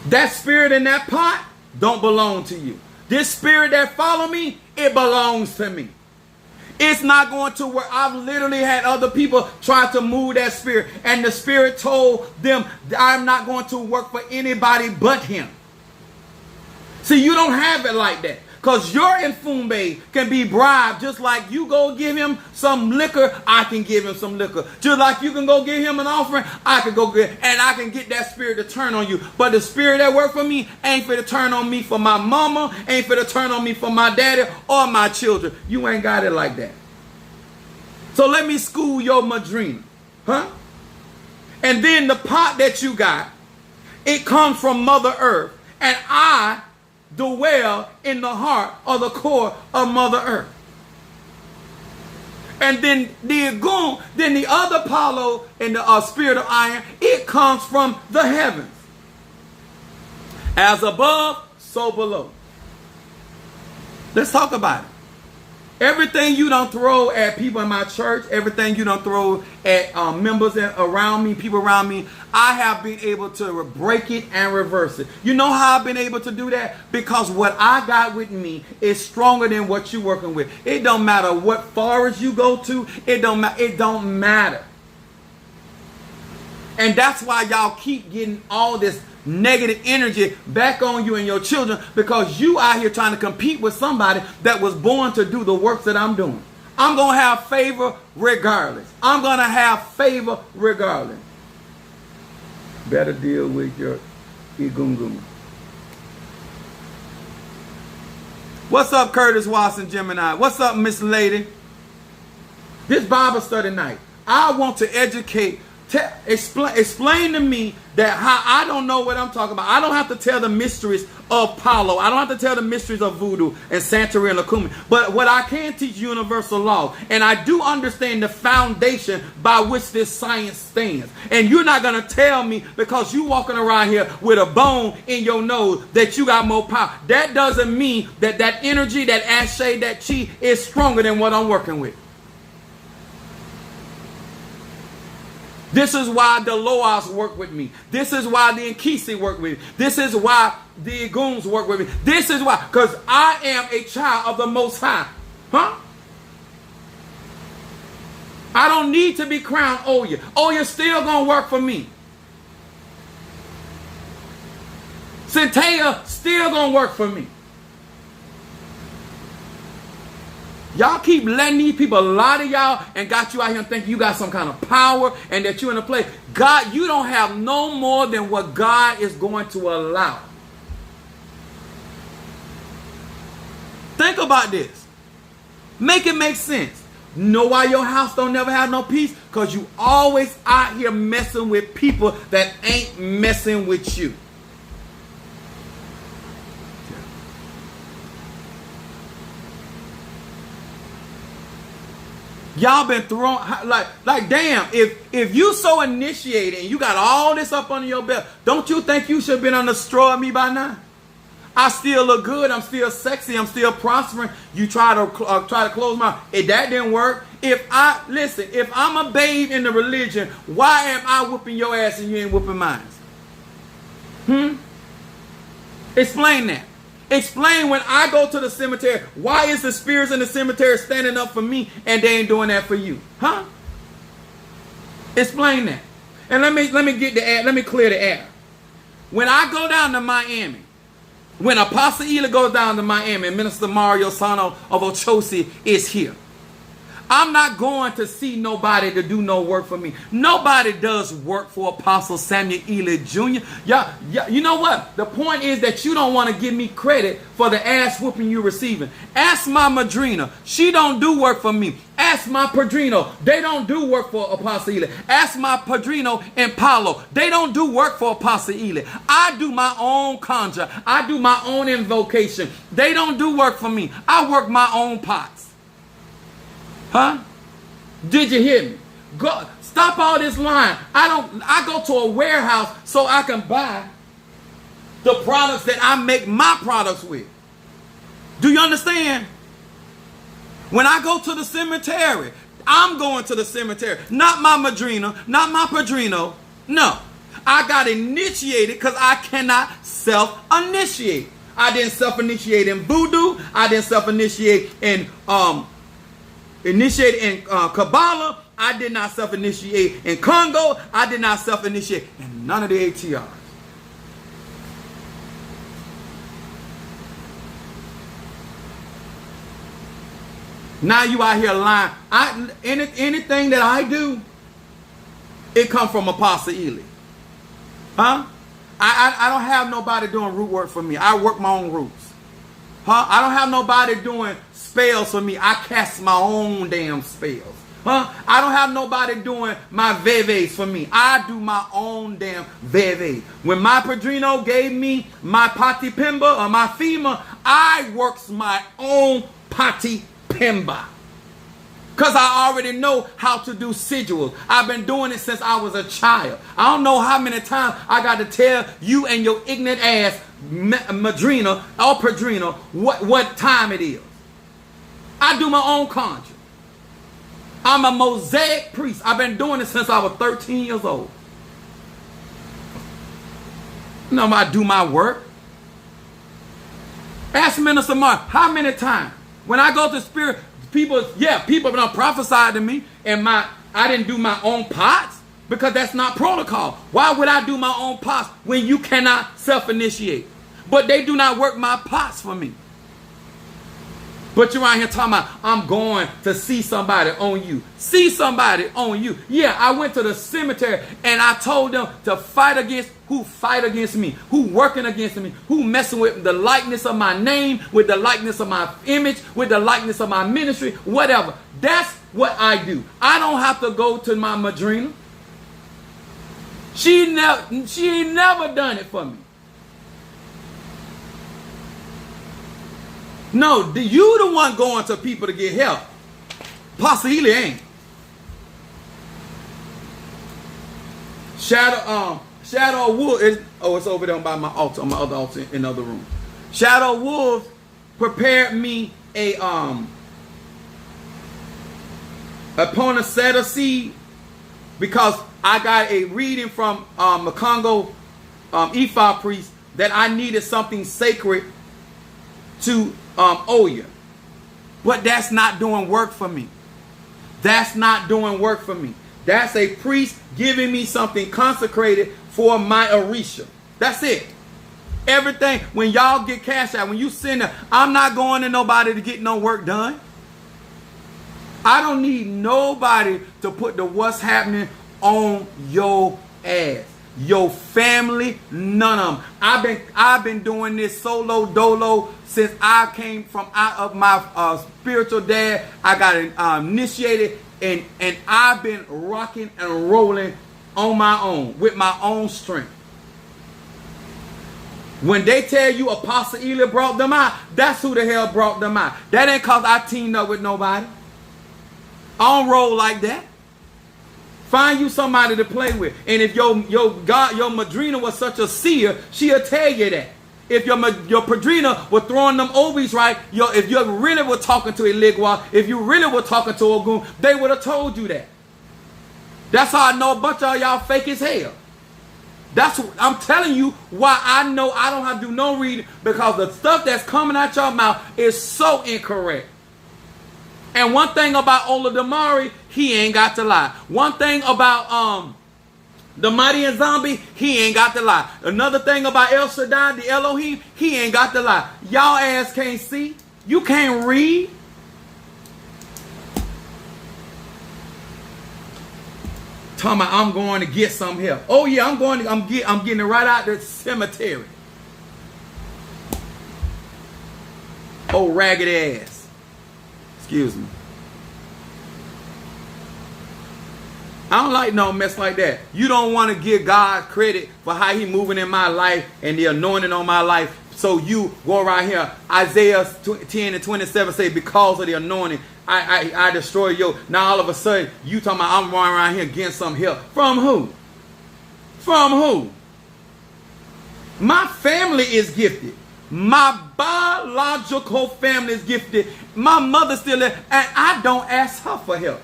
That spirit in that pot don't belong to you. This spirit that follow me, it belongs to me. It's not going to work. I've literally had other people try to move that spirit, and the spirit told them, I'm not going to work for anybody but him. See, you don't have it like that. Because your Infumbe can be bribed just like you go give him some liquor, I can give him some liquor. Just like you can go give him an offering, I can go get, and I can get that spirit to turn on you. But the spirit that worked for me ain't for to turn on me for my mama, ain't for to turn on me for my daddy or my children. You ain't got it like that. So let me school your madrina. Huh? And then the pot that you got, it comes from Mother Earth. And I dwell in the heart or the core of Mother Earth. And then the Agun, then the other Apollo in the spirit of iron, it comes from the heavens. As above, so below. Let's talk about it. Everything you don't throw at people in my church, everything you don't throw at members around me, people around me, I have been able to break it and reverse it. You know how I've been able to do that? Because what I got with me is stronger than what you're working with. It don't matter what forest you go to. It don't matter. And that's why y'all keep getting all this negative energy back on you and your children, because you out here trying to compete with somebody that was born to do the works that I'm doing. I'm going to have favor regardless. I'm going to have favor regardless. Better deal with your Igungun. What's up, Curtis Watson Gemini? What's up, Miss Lady? This Bible study night, I want to educate. Explain to me that how I don't know what I'm talking about. I don't have to tell the mysteries of Palo. I don't have to tell the mysteries of voodoo and Santeria and Lakumi. But what I can teach universal law. And I do understand the foundation by which this science stands. And you're not going to tell me because you walking around here with a bone in your nose that you got more power. That doesn't mean that that energy, that ashe, that chi is stronger than what I'm working with. This is why the Loas work with me. This is why the Nkisi work with me. This is why the Aguns work with me. This is why. Because I am a child of the Most High. Huh? I don't need to be crowned Oya. Oya still going to work for me. Centea still going to work for me. Y'all keep letting these people lie to y'all and got you out here and think you got some kind of power and that you're in a place. God, you don't have no more than what God is going to allow. Think about this. Make it make sense. Know why your house don't never have no peace? Because you always out here messing with people that ain't messing with you. Y'all been thrown like damn. If you so initiated and you got all this up under your belt, don't you think you should have been on the straw of me by now? I still look good. I'm still sexy. I'm still prospering. You try to close my. If that didn't work, if I'm a babe in the religion, why am I whooping your ass and you ain't whooping mine? Explain that. Explain when I go to the cemetery, why is the spirits in the cemetery standing up for me and they ain't doing that for you? Huh? Explain that. And let me get the air, let me clear the air. when I go down to Miami, when Apostle Ely goes down to Miami and Minister Mario Sano of Ochosi is here, I'm not going to see nobody to do no work for me. Nobody does work for Apostle Samuel Ely Jr. You know what? The point is that you don't want to give me credit for the ass whooping you're receiving. Ask my madrina. She don't do work for me. Ask my padrino. They don't do work for Apostle Ely. Ask my padrino and Paulo. They don't do work for Apostle Ely. I do my own conjure. I do my own invocation. They don't do work for me. I work my own pots. Huh? Did you hear me? Go, stop all this lying. I go to a warehouse so I can buy the products that I make my products with. Do you understand? When I go to the cemetery, I'm going to the cemetery. Not my madrina, not my padrino. No. I got initiated because I cannot self-initiate. I didn't self-initiate in voodoo. I didn't self-initiate in Kabbalah. I did not self-initiate in Congo. I did not self-initiate in none of the ATRs. Now you out here lying. Anything that I do, it come from Apostle Ely. Huh? I don't have nobody doing root work for me. I work my own roots. Huh? I don't have nobody doing spells for me. I cast my own damn spells. Huh? I don't have nobody doing my veves for me. I do my own damn veves. When my padrino gave me my pati pimba or my FEMA, I works my own pati pimba. Because I already know how to do sigils. I've been doing it since I was a child. I don't know how many times I got to tell you and your ignorant ass madrina or padrino what time it is. I do my own conjure. I'm a Mosaic priest. I've been doing it since I was 13 years old. You know, I do my work. Ask Minister Mark, how many times? When I go to spirit, people have prophesied to me, and I didn't do my own pots because that's not protocol. Why would I do my own pots when you cannot self-initiate? But they do not work my pots for me. But you're out here talking about, I'm going to see somebody on you. See somebody on you. Yeah, I went to the cemetery and I told them to fight against me, who working against me, who messing with the likeness of my name, with the likeness of my image, with the likeness of my ministry, whatever. That's what I do. I don't have to go to my madrina. She ain't never done it for me. No, you the one going to people to get help. Apostle Ely ain't. Shadow Wolf is, it's over there by my altar, on my other altar in the other room. Shadow Wolf prepared me upon a set of seed, because I got a reading from the Congo Ifa priest that I needed something sacred to Oya. But that's not doing work for me. That's not doing work for me. That's a priest giving me something consecrated for my Orisha. That's it. Everything, when y'all get cash out, when you send it, I'm not going to nobody to get no work done. I don't need nobody to put the what's happening on your ass. Your family, none of them. I've been doing this solo dolo since I came from out of my spiritual dad. I got initiated, and I've been rocking and rolling on my own with my own strength. When they tell you Apostle Ely brought them out, that's who the hell brought them out. That ain't cause I teamed up with nobody. I don't roll like that. Find you somebody to play with. And if your madrina was such a seer, she'll tell you that. If your padrina was throwing them obies right, if you really were talking to Eligwa, if you really were talking to Ogun, they would have told you that. That's how I know a bunch of y'all fake as hell. I'm telling you why I know I don't have to do no reading, because the stuff that's coming out your mouth is so incorrect. And one thing about Ola Damari, he ain't got to lie. One thing about The mighty and zombie, he ain't got to lie. Another thing about El Shaddai, the Elohim, he ain't got to lie. Y'all ass can't see. You can't read. Talking about I'm going to get some help. Oh yeah, I'm getting it right out the cemetery. Oh, ragged ass. Excuse me. I don't like no mess like that. You don't want to give God credit for how he moving in my life and the anointing on my life. So you go right here. Isaiah 10 and 27 say, because of the anointing, I destroy you. Now all of a sudden, you talking about I'm running around here getting some help. From who? From who? My family is gifted. My biological family is gifted. My mother's still there, and I don't ask her for help.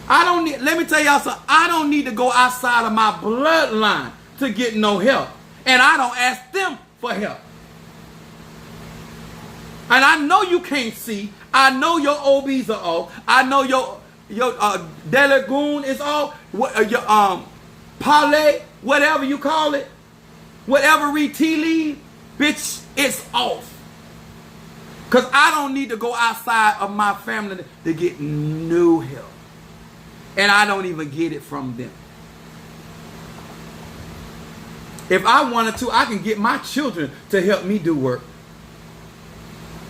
Let me tell y'all something. I don't need to go outside of my bloodline to get no help. And I don't ask them for help. And I know you can't see. I know your OBs are off. I know your Delagoon is off. Your parlay, whatever you call it. Whatever read tea leaf, bitch, it's off. Because I don't need to go outside of my family to get no help. And I don't even get it from them. If I wanted to, I can get my children to help me do work.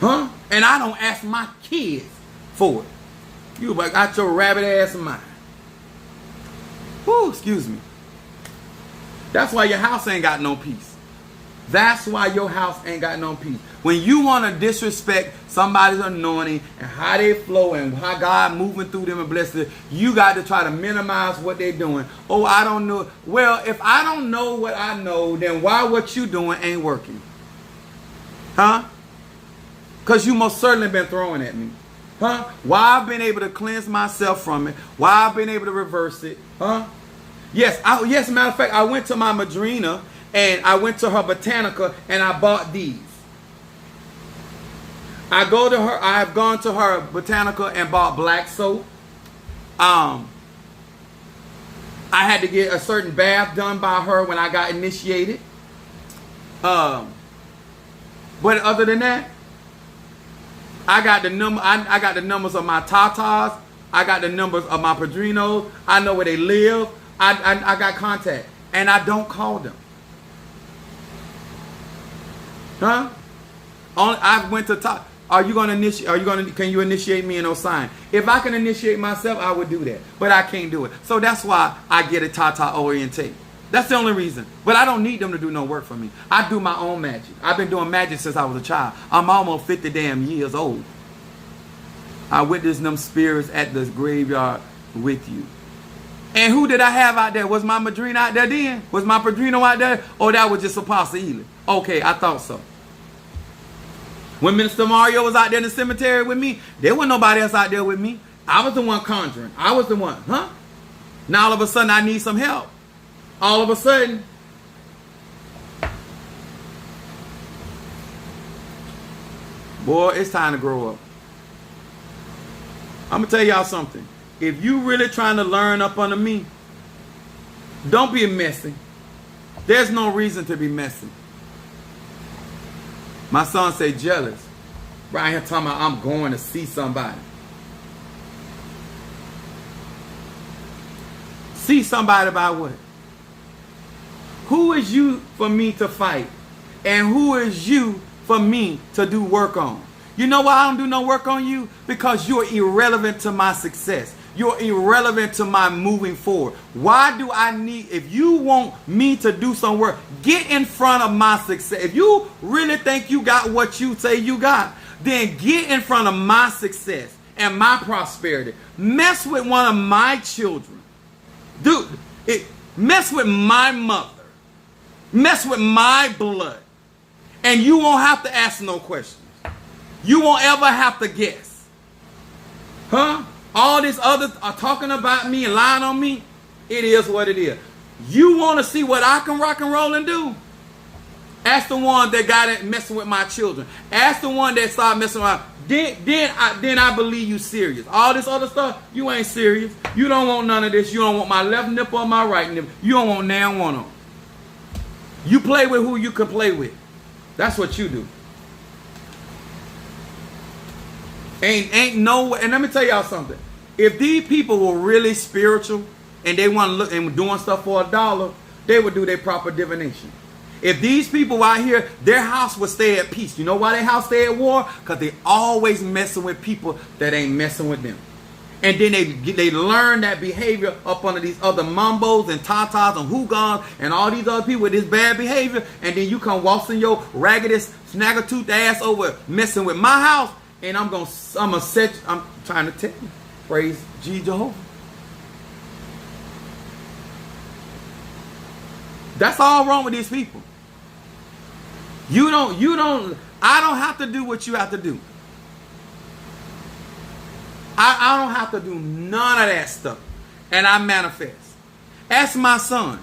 Huh? And I don't ask my kids for it. You got your rabbit ass in mind. Whoo, excuse me. That's why your house ain't got no peace. That's why your house ain't got no peace. When you want to disrespect somebody's anointing and how they flow and how God moving through them and blessing them, you got to try to minimize what they're doing. Oh, I don't know. Well, if I don't know what I know, then why what you doing ain't working? Huh? Because you most certainly been throwing at me. Huh? Why I've been able to cleanse myself from it. Why I've been able to reverse it. Huh? Yes, as a matter of fact, I went to my madrina and I went to her botanica and I bought these. I have gone to her botanica and bought black soap. I had to get a certain bath done by her when I got initiated. But other than that, I got the numbers of my tatas. I got the numbers of my padrinos. I know where they live. I got contact, and I don't call them. Huh? I went to talk. Can you initiate me in no sign? If I can initiate myself, I would do that. But I can't do it. So that's why I get a Tata orientate. That's the only reason. But I don't need them to do no work for me. I do my own magic. I've been doing magic since I was a child. I'm almost 50 damn years old. I witnessed them spirits at the graveyard with you. And who did I have out there? Was my madrina out there then? Was my padrino out there? Or that was just Apostle Ely? Okay, I thought so. When Minister Mario was out there in the cemetery with me, there wasn't nobody else out there with me. I was the one conjuring. I was the one. Huh? Now all of a sudden I need some help. All of a sudden. Boy, it's time to grow up. I'm going to tell y'all something. If you really trying to learn up under me, don't be messy. There's no reason to be messy. My son say jealous. Right here talking about I'm going to see somebody. See somebody about what? Who is you for me to fight? And who is you for me to do work on? You know why I don't do no work on you? Because you're irrelevant to my success. You're irrelevant to my moving forward. Why do I need, if you want me to do some work, get in front of my success. If you really think you got what you say you got, then get in front of my success and my prosperity. Mess with one of my children. Dude, mess with my mother. Mess with my blood. And you won't have to ask no questions. You won't ever have to guess. Huh? All these others are talking about me and lying on me. It is what it is. You want to see what I can rock and roll and do? Ask the one that got it messing with my children. Ask the one that started messing around. then I believe you serious. All this other stuff, you ain't serious. You don't want none of this. You don't want my left nipple or my right nipple. You don't want now one of them. You play with who you can play with. That's what you do. Ain't no way. And let me tell y'all something. If these people were really spiritual and they want to look and doing stuff for $1, they would do their proper divination. If these people out here, their house would stay at peace. You know why their house stay at war? Because they always messing with people that ain't messing with them. And then they learn that behavior up under these other Mambos and Tatas and Hoogans and all these other people with this bad behavior. And then you come waltzing your raggedest, snagger-toothed ass over messing with my house. And I'm trying to tell you. Praise G Jehovah. That's all wrong with these people. I don't have to do what you have to do. I don't have to do none of that stuff. And I manifest. Ask my son.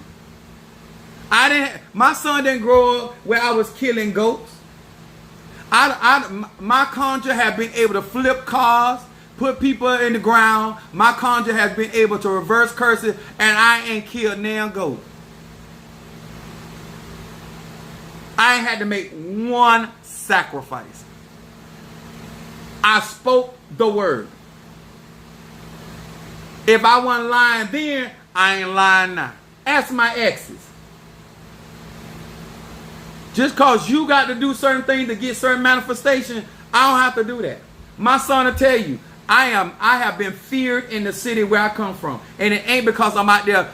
My son didn't grow up where I was killing goats. My conjure have been able to flip cars, put people in the ground. My conjure has been able to reverse curses, and I ain't killed nail goat. I ain't had to make one sacrifice. I spoke the word. If I wasn't lying then, I ain't lying now. Ask my exes. Just because you got to do certain things to get certain manifestation, I don't have to do that. My son will tell you, I have been feared in the city where I come from. And it ain't because I'm out there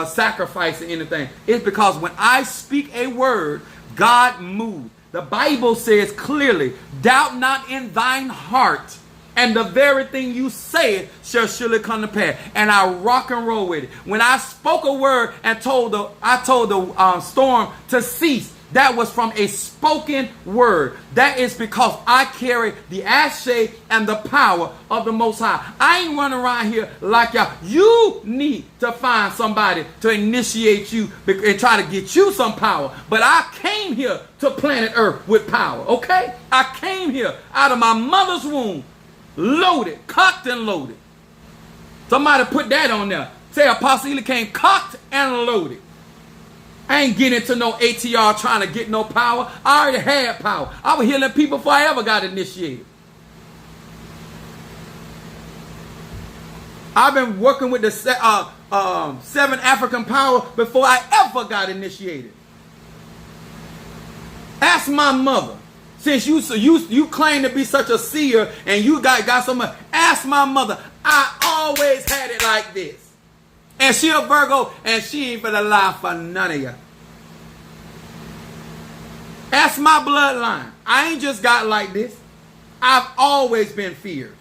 sacrificing anything. It's because when I speak a word, God moves. The Bible says clearly, doubt not in thine heart, and the very thing you say shall surely come to pass. And I rock and roll with it. When I spoke a word and I told the storm to cease, that was from a spoken word. That is because I carry the ashe and the power of the Most High. I ain't running around here like y'all. You need to find somebody to initiate you and try to get you some power. But I came here to planet Earth with power, okay? I came here out of my mother's womb, loaded, cocked and loaded. Somebody put that on there. Say Apostle Ely came cocked and loaded. I ain't getting into no ATR trying to get no power. I already had power. I was healing people before I ever got initiated. I've been working with the 7 African power before I ever got initiated. Ask my mother. Since you claim to be such a seer and you got so much, ask my mother. I always had it like this. And she a Virgo, and she ain't finna lie for none of you. Ask my bloodline. I ain't just got like this. I've always been feared.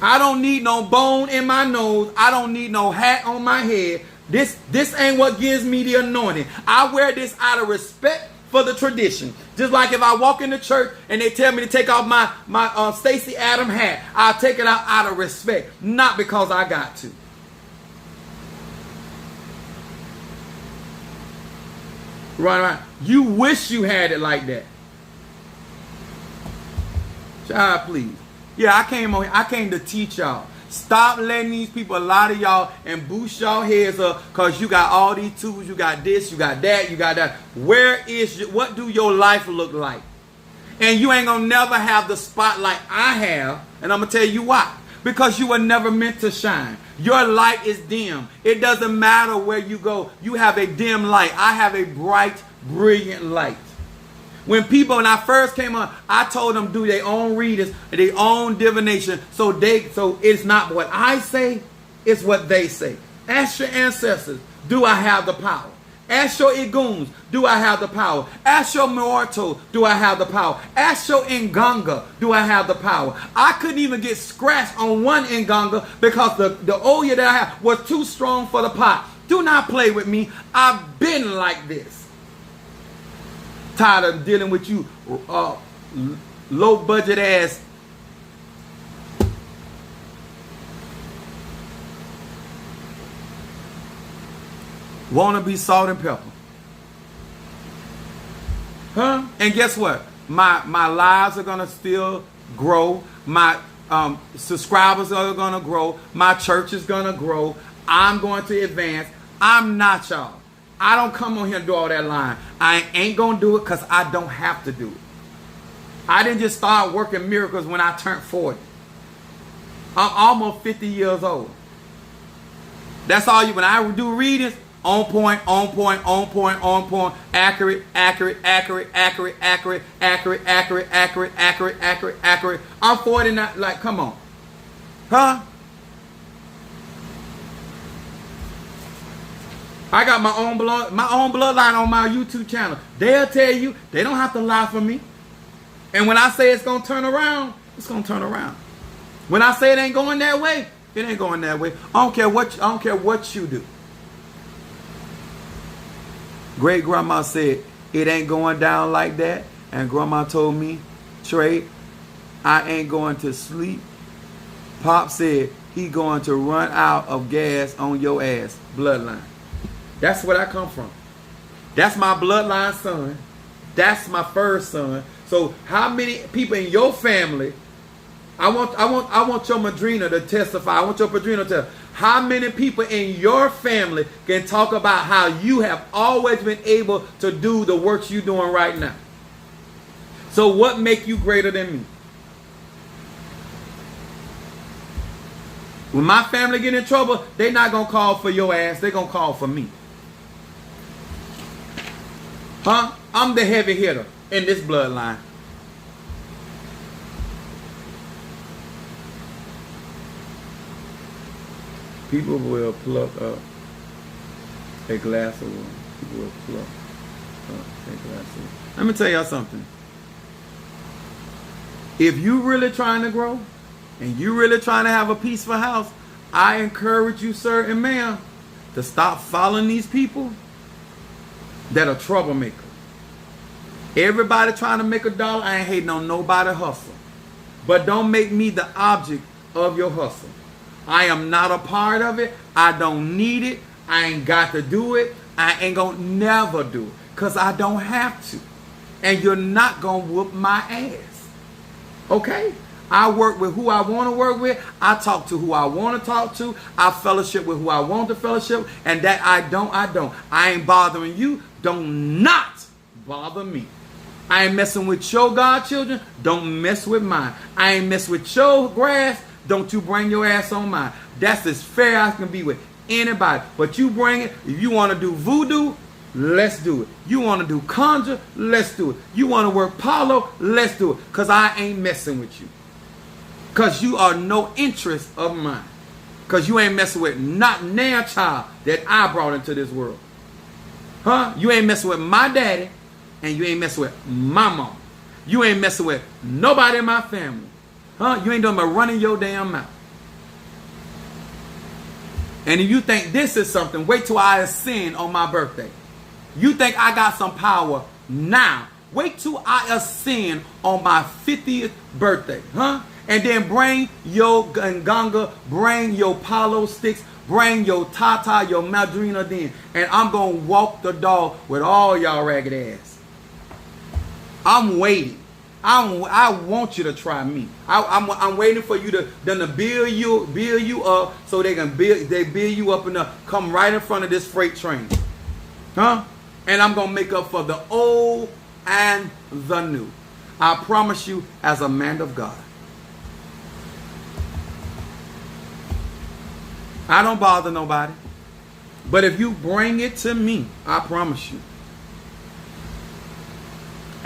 I don't need no bone in my nose. I don't need no hat on my head. This ain't what gives me the anointing. I wear this out of respect for the tradition. Just like if I walk in the church and they tell me to take off my Stacey Adams hat, I'll take it out of respect, not because I got to. Right. You wish you had it like that. Child, please. Yeah, I came to teach y'all. Stop letting these people lie to y'all and boost y'all heads up because you got all these tools, you got this, you got that, you got that. What do your life look like? And you ain't gonna never have the spotlight I have, and I'm gonna tell you why. Because you were never meant to shine. Your light is dim. It doesn't matter where you go. You have a dim light. I have a bright, brilliant light. When I first came on, I told them do their own readings, their own divination. So it's not what I say, it's what they say. Ask your ancestors, do I have the power? Ask your Iguns, do I have the power? Ask your Muerto, do I have the power? Ask your Nganga, do I have the power? I couldn't even get scratched on one Nganga because the oil that I have was too strong for the pot. Do not play with me. I've been like this. Tired of dealing with you low budget ass. Wanna be salt and pepper. Huh? And guess what? My lives are gonna still grow. My subscribers are gonna grow. My church is gonna grow. I'm going to advance. I'm not y'all. I don't come on here and do all that line. I ain't gonna do it because I don't have to do it. I didn't just start working miracles when I turned 40. I'm almost 50 years old. That's all you, when I do readings, on point, on point, on point, on point, accurate, accurate, accurate, accurate, accurate, accurate, accurate, accurate, accurate, accurate, accurate. I'm 49, like, come on. Huh? I got my own bloodline on my YouTube channel. They'll tell you, they don't have to lie for me. And when I say it's gonna turn around, it's gonna turn around. When I say it ain't going that way, it ain't going that way. I don't care what you do. Great grandma said it ain't going down like that, and grandma told me, Trey, I ain't going to sleep. Pop said he going to run out of gas on your ass. Bloodline. That's where I come from. That's my bloodline son. That's my first son. So how many people in your family? I want your madrina to testify. I want your padrino to. How many people in your family can talk about how you have always been able to do the works you're doing right now? So what make you greater than me? When my family get in trouble, they're not going to call for your ass. They're going to call for me. Huh? I'm the heavy hitter in this bloodline. People will pluck up a glass of water. People will pluck up a glass of water. Let me tell y'all something. If you really trying to grow and you really trying to have a peaceful house, I encourage you, sir and ma'am, to stop following these people that are troublemakers. Everybody trying to make a dollar. I ain't hating on nobody hustle. But don't make me the object of your hustle. I am not a part of it. I don't need it. I ain't got to do it. I ain't gonna never do it. Because I don't have to. And you're not gonna whoop my ass. Okay? I work with who I want to work with. I talk to who I want to talk to. I fellowship with who I want to fellowship. And that I don't. I ain't bothering you. Don't not bother me. I ain't messing with your godchildren. Don't mess with mine. I ain't mess with your grass. Don't you bring your ass on mine. That's as fair as I can be with anybody. But you bring it. If you want to do voodoo, let's do it. You want to do conjure, let's do it. You want to work Palo, let's do it. Because I ain't messing with you. Because you are no interest of mine. Because you ain't messing with not now child that I brought into this world. Huh? You ain't messing with my daddy. And you ain't messing with my mom. You ain't messing with nobody in my family. Huh? You ain't doing but running your damn mouth. And if you think this is something, wait till I ascend on my birthday. You think I got some power now. Wait till I ascend on my 50th birthday. Huh? And then bring your ganga, bring your palo sticks, bring your tata, your madrina then. And I'm going to walk the dog with all y'all ragged ass. I'm waiting. I want you to try me. I'm waiting for you to build you up so they build you up enough. Come right in front of this freight train. Huh? And I'm going to make up for the old and the new. I promise you, as a man of God. I don't bother nobody. But if you bring it to me, I promise you.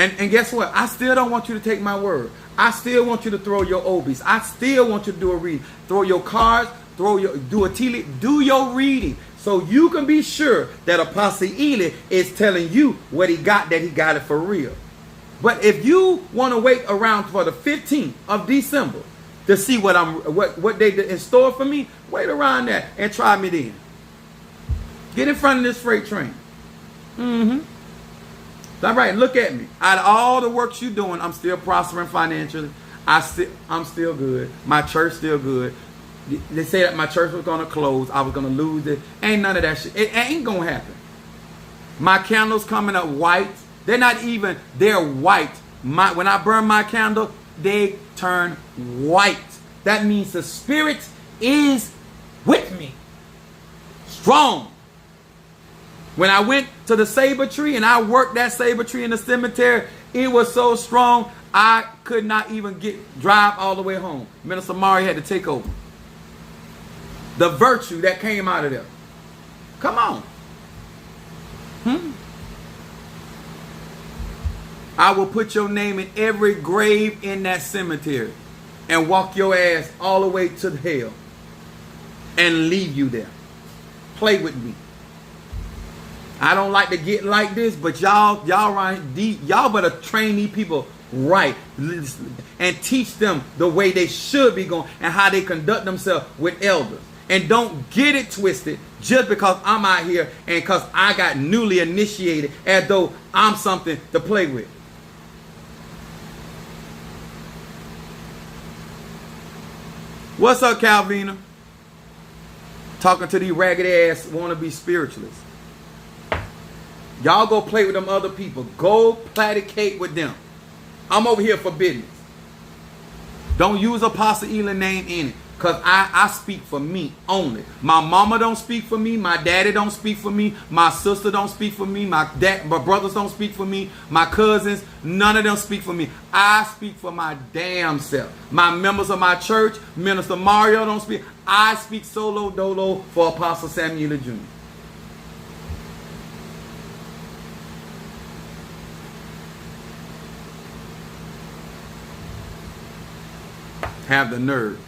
And guess what? I still don't want you to take my word. I still want you to throw your obies. I still want you to do a reading. Throw your cards, do a tea, do your reading. So you can be sure that Apostle Ely is telling you what he got, that he got it for real. But if you want to wait around for the 15th of December to see what they in store for me, wait around that and try me then. Get in front of this freight train. All right, look at me. Out of all the works you're doing, I'm still prospering financially. I'm still good. My church still good. They say that my church was going to close. I was going to lose it. Ain't none of that shit. It ain't going to happen. My candles coming up white. They're white when I burn my candle, they turn white. That means the spirit is with me. Strong. When I went to the saber tree and I worked that saber tree in the cemetery, it was so strong I could not even drive all the way home. Minister Mari had to take over. The virtue that came out of there. Come on. I will put your name in every grave in that cemetery and walk your ass all the way to hell and leave you there. Play with me. I don't like to get like this, but y'all better train these people right and teach them the way they should be going and how they conduct themselves with elders. And don't get it twisted just because I'm out here and because I got newly initiated as though I'm something to play with. What's up, Calvina? Talking to these ragged ass wannabe spiritualists. Y'all go play with them other people. Go platicate with them. I'm over here for business. Don't use Apostle Elan's name in it. Because I speak for me only. My mama don't speak for me. My daddy don't speak for me. My sister don't speak for me. My brothers don't speak for me. My cousins, none of them speak for me. I speak for my damn self. My members of my church, Minister Mario don't speak. I speak solo dolo for Apostle Samuel Jr. Have the nerve.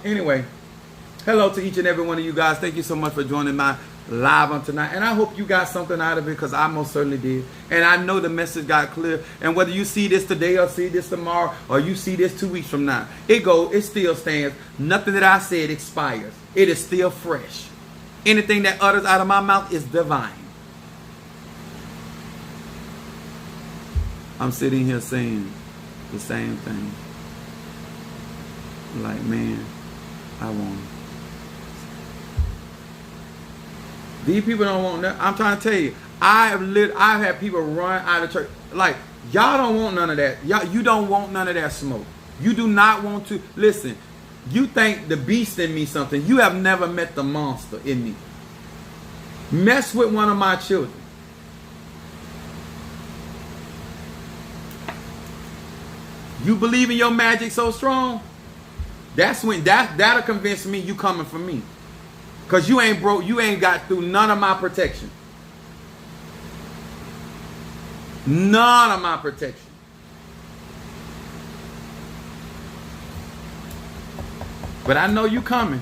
Anyway, hello to each and every one of you guys. Thank you so much for joining my live on tonight. And I hope you got something out of it because I most certainly did. And I know the message got clear. And whether you see this today or see this tomorrow or you see this 2 weeks from now, it still stands. Nothing that I said expires. It is still fresh. Anything that utters out of my mouth is divine. I'm sitting here saying the same thing. Like, man, I want it. These people don't want that. I'm trying to tell you, I've had people run out of church. Like, y'all don't want none of that. You don't want none of that smoke. You do not want to. Listen, you think the beast in me something. You have never met the monster in me. Mess with one of my children. You believe in your magic so strong? That's when that'll convince me you coming for me. Cause you ain't got through none of my protection. None of my protection. But I know you coming.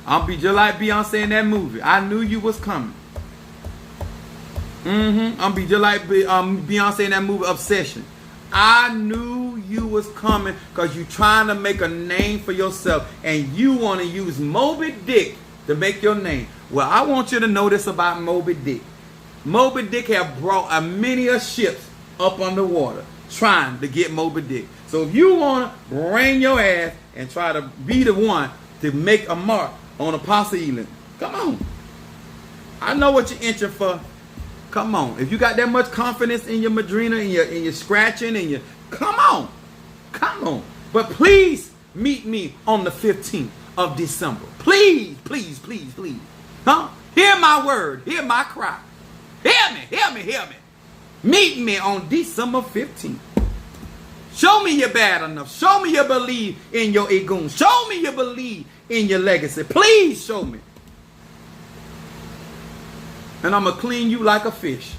I'll be just like Beyonce in that movie. I knew you was coming. I'll be just like Beyonce in that movie Obsession. I knew you was coming because you trying to make a name for yourself and you want to use Moby Dick to make your name. Well, I want you to know this about Moby Dick. Moby Dick have brought many ships up underwater trying to get Moby Dick. So if you want to bring your ass and try to be the one to make a mark on Apostle Elan, come on. I know what you're inching for. Come on. If you got that much confidence in your Madrina and your scratching and your... Come on. Come on. But please meet me on the 15th of December. Please, please, please, please. Huh? Hear my word. Hear my cry. Hear me. Hear me. Hear me. Meet me on December 15th. Show me you're bad enough. Show me you believe in your egun. Show me you believe in your legacy. Please show me. And I'm going to clean you like a fish.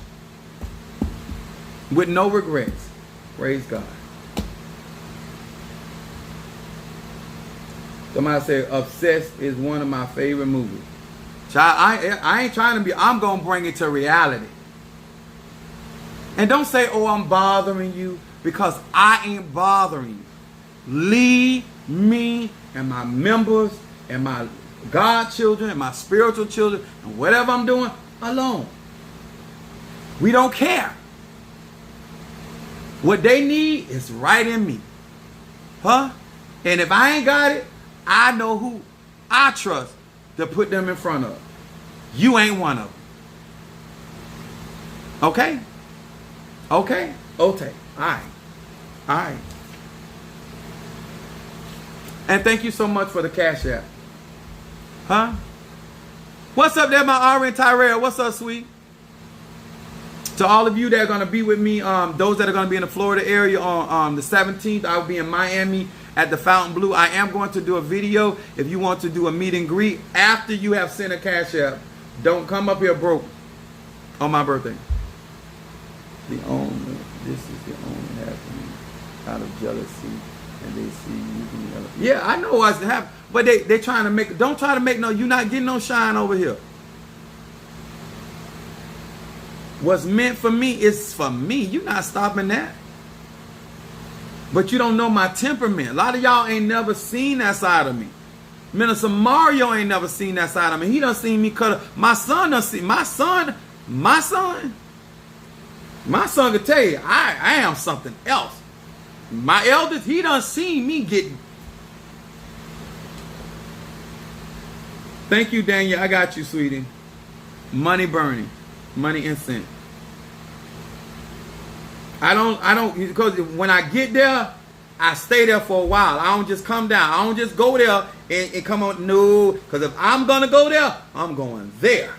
With no regrets. Praise God. Somebody said, Obsessed is one of my favorite movies. Child, I ain't trying to be, I'm going to bring it to reality. And don't say, oh, I'm bothering you, because I ain't bothering you. Leave me and my members and my godchildren and my spiritual children and whatever I'm doing alone. We don't care. What they need is right in me. Huh? And if I ain't got it, I know who I trust to put them in front of. You ain't one of them. Okay? Okay? Ote. Alright. Alright. And thank you so much for the Cash App. Huh? What's up there, my Ari and Tyrell? What's up, sweet? To all of you that are going to be with me, those that are going to be in the Florida area on the 17th, I will be in Miami at the Fountain Blue. I am going to do a video. If you want to do a meet and greet after you have sent a Cash App, don't come up here broke on my birthday. This is the only happening out of jealousy, and they see you can yell. Yeah, I know what's happening, but they trying to make. Don't try to make no. You're not getting no shine over here. What's meant for me is for me. You're not stopping that. But you don't know my temperament. A lot of y'all ain't never seen that side of me. Minister Mario ain't never seen that side of me. He done seen me cut up. My son done seen. My son could tell you, I am something else. My eldest, he done seen me get. Thank you, Daniel. I got you, sweetie. Money burning. Money instant. I don't, because when I get there, I stay there for a while. I don't just come down. I don't just go there and come on. No, because if I'm going to go there, I'm going there.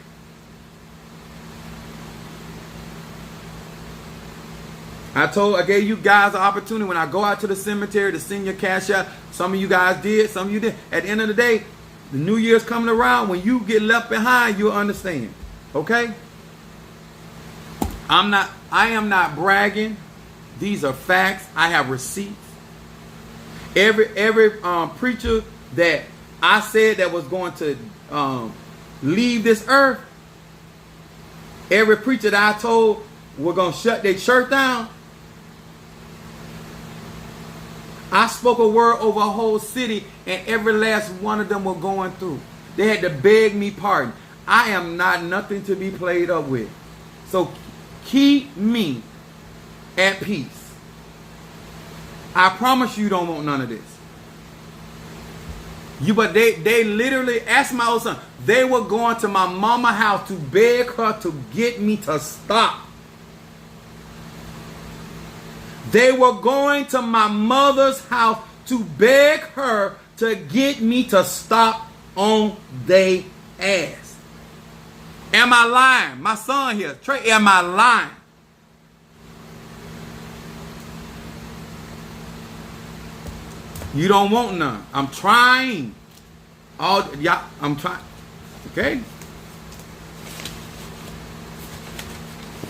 I gave you guys an opportunity when I go out to the cemetery to send your Cash App. Some of you guys did. Some of you did. At the end of the day, the New Year's coming around. When you get left behind, you'll understand. Okay? I am not bragging. These are facts. I have receipts. Every preacher that I said that was going to leave this earth, every preacher that I told we're going to shut their church down, I spoke a word over a whole city, and every last one of them were going through. They had to beg me pardon. I am not nothing to be played up with. So keep me at peace. I promise you don't want none of this. But they literally asked my old son. They were going to my mama's house to beg her to get me to stop. They were going to my mother's house to beg her to get me to stop on they ass. Am I lying? My son here, Trey, am I lying? You don't want none. I'm trying. I'm trying. Okay?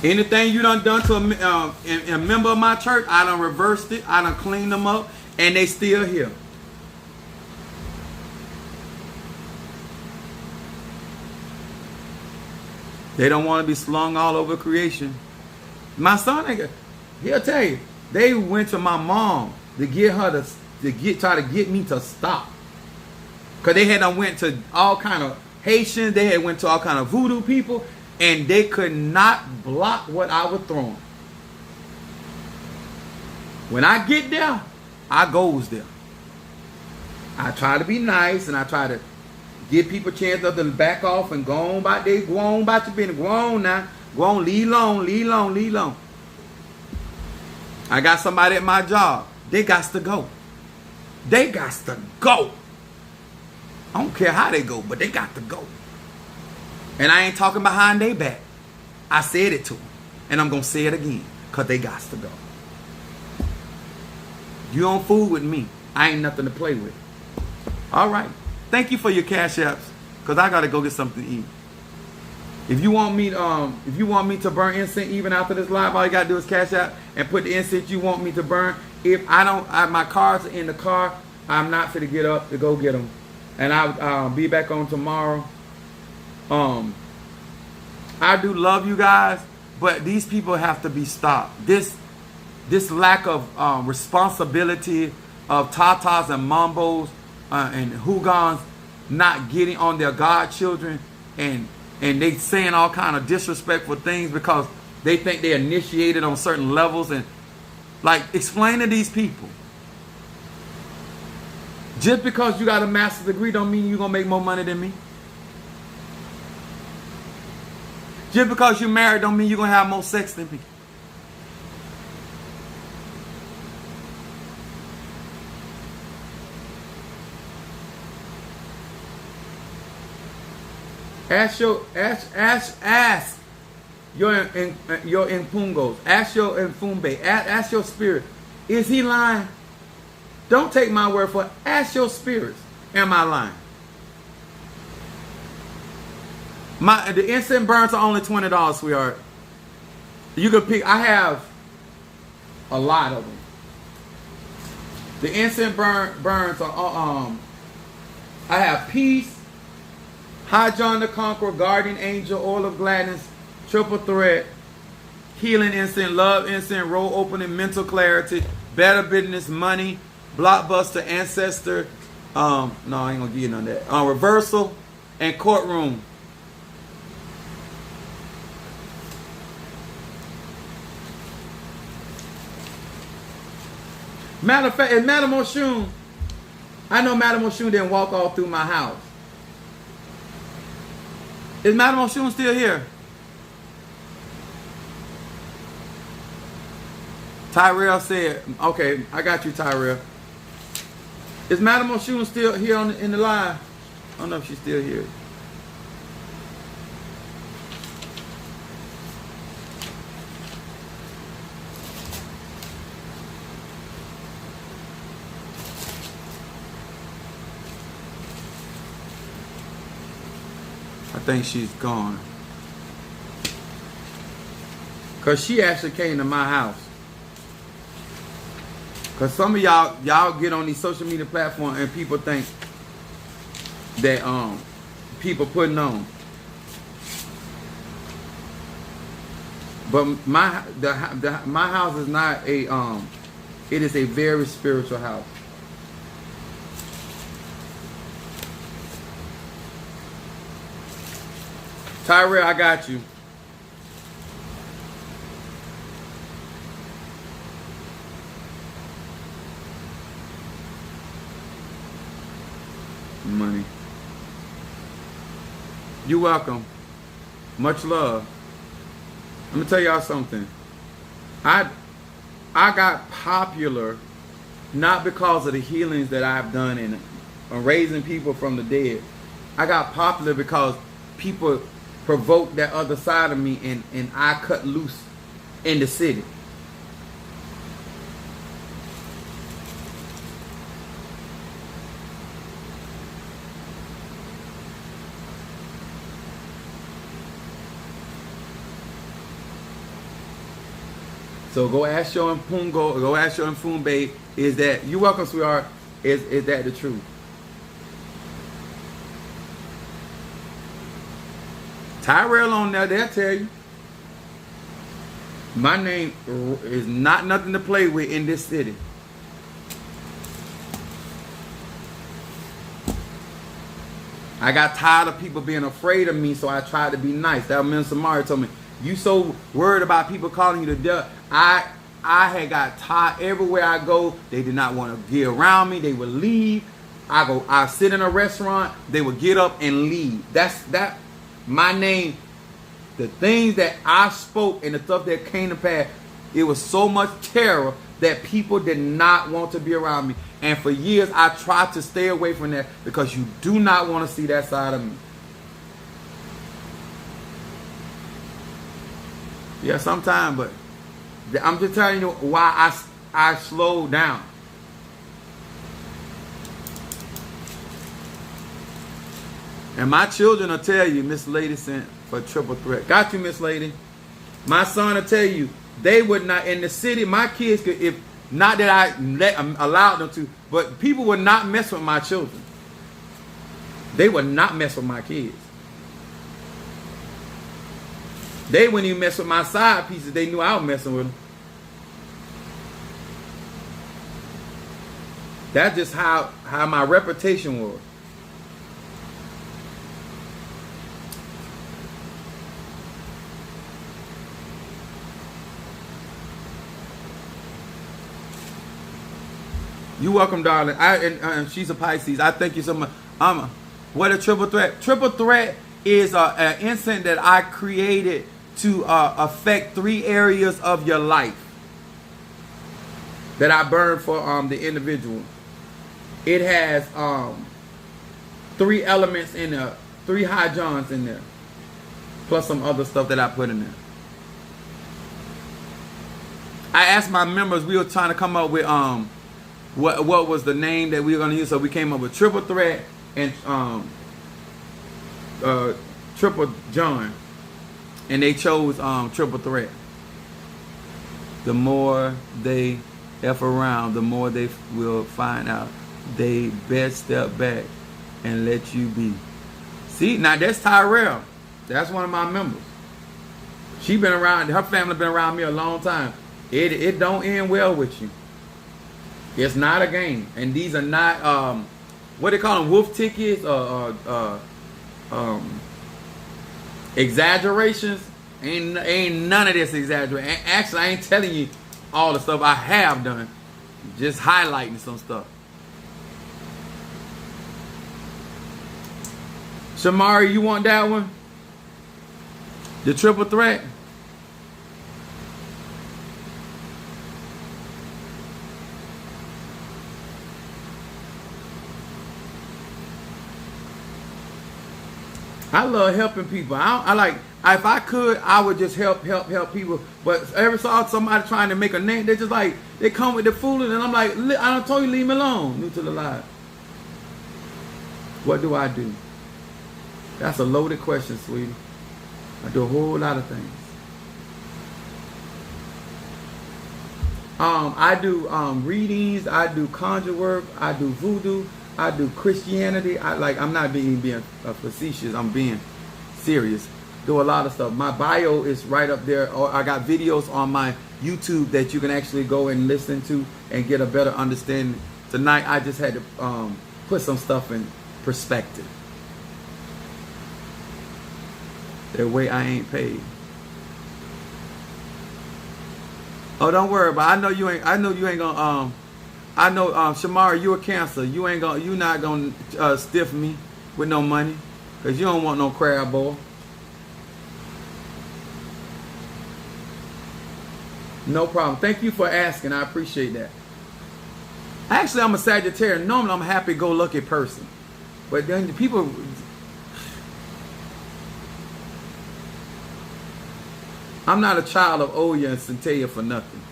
Anything you done to a member of my church, I done reversed it. I done cleaned them up, and they still here. They don't want to be slung all over creation. My son, he'll tell you, they went to my mom to get her try to get me to stop. Because they had went to all kind of Haitians, they had went to all kind of voodoo people, and they could not block what I was throwing. When I get there, I goes there. I try to be nice, and I try to give people a chance to back off and go on about your business. Go on now. Go on, leave alone. I got somebody at my job. They got to go. I don't care how they go, but they got to go. And I ain't talking behind their back. I said it to them. And I'm going to say it again. Because they got to go. You don't fool with me. I ain't nothing to play with. All right. Thank you for your Cash Apps. Because I got to go get something to eat. If you want me to burn incense even after this live, all you got to do is Cash App and put the incense you want me to burn. If my cards are in the car, I'm not going to get up to go get them. And I'll be back on tomorrow. I do love you guys, but these people have to be stopped. This lack of responsibility of tatas and mambos and hoogans not getting on their godchildren and they saying all kind of disrespectful things because they think they're initiated on certain levels. And like, explain to these people, just because you got a master's degree don't mean you're gonna make more money than me. Just because you're married don't mean you're gonna have more sex than me. Ask your impungos. Ask your infumbe. Ask your spirit. Is he lying? Don't take my word for it. Ask your spirits. Am I lying? The incense burns are only $20, sweetheart. You can pick. I have a lot of them. The incense burns are I have peace, High John the Conqueror, Guardian Angel, Oil of Gladness, Triple Threat, Healing Incense, Love Incense, Roll Opening, Mental Clarity, Better Business, Money, Blockbuster, Ancestor. No, I ain't gonna give you none of that. Reversal and Courtroom. Matter of fact, if Madame Oshun, I know Madame Oshun didn't walk all through my house. Is Madame Oshun still here? Tyrell said, okay, I got you, Tyrell. Is Madame Oshun still here in the live? I don't know if she's still here. I think she's gone. Because she actually came to my house. Because some of y'all get on these social media platforms and people think that people putting on. But my house is not a it is a very spiritual house. Tyrell, I got you. Money. You're welcome. Much love. Let me tell y'all something. I got popular not because of the healings that I've done in raising people from the dead. I got popular because people provoked that other side of me, and I cut loose in the city. So go ask your Mpungo, go ask your Mfumbe, is that, you welcome, sweetheart, is that the truth? Tyrell on there, they'll tell you. My name is not nothing to play with in this city. I got tired of people being afraid of me, so I tried to be nice. That Minister Samari told me, you so worried about people calling you the devil. I had got tired. Everywhere I go, they did not want to get around me. They would leave. I sit in a restaurant, they would get up and leave. That my name, the things that I spoke and the stuff that came to pass, it was so much terror that people did not want to be around me. And for years, I tried to stay away from that because you do not want to see that side of me. Yeah, sometimes, but I'm just telling you why I slowed down. And my children will tell you, Miss Lady sent for Triple Threat. Got you, Miss Lady. My son will tell you, they would not, in the city, my kids could, if not that I allowed them to, but people would not mess with my children. They would not mess with my kids. They wouldn't even mess with my side pieces. They knew I was messing with them. That's just how my reputation was. You welcome, darling. And she's a Pisces. I thank you so much. What a Triple Threat. Triple Threat is an incense that I created to affect 3 areas of your life that I burn for the individual. It has 3 elements in 3 high johns in there, plus some other stuff that I put in there. I asked my members, we were trying to come up with what was the name that we were gonna use, so we came up with triple threat and triple john, and they chose triple threat. The more they F around, the more they will find out. They best step back and let you be. See, now that's Tyrell. That's one of my members. She been around, her family been around me a long time. It don't end well with you. It's not a game. And these are not what they call them, wolf tickets or exaggerations. Ain't none of this exaggeration. Actually, I ain't telling you all the stuff I have done. Just highlighting some stuff. Shamari, you want that one? The triple threat? I love helping people. I like, if I could, I would just help people. But ever saw somebody trying to make a name, they just like, they come with the fooling, and I'm like, I don't told you, leave me alone. New to the live. What do I do? That's a loaded question, sweetie. I do a whole lot of things. I do readings. I do conjure work. I do voodoo. I do Christianity. I'm not being facetious. I'm being serious. Do a lot of stuff. My bio is right up there. Or I got videos on my YouTube that you can actually go and listen to and get a better understanding. Tonight I just had to put some stuff in perspective. That way I ain't paid. Oh, don't worry about it. I know you ain't gonna I know Shamara, you a Cancer. You not gonna stiff me with no money, cause you don't want no crab boy. No problem. Thank you for asking. I appreciate that. Actually, I'm a Sagittarius. Normally I'm a happy-go-lucky person, but then the people. I'm not a child of Oya and Centella for nothing.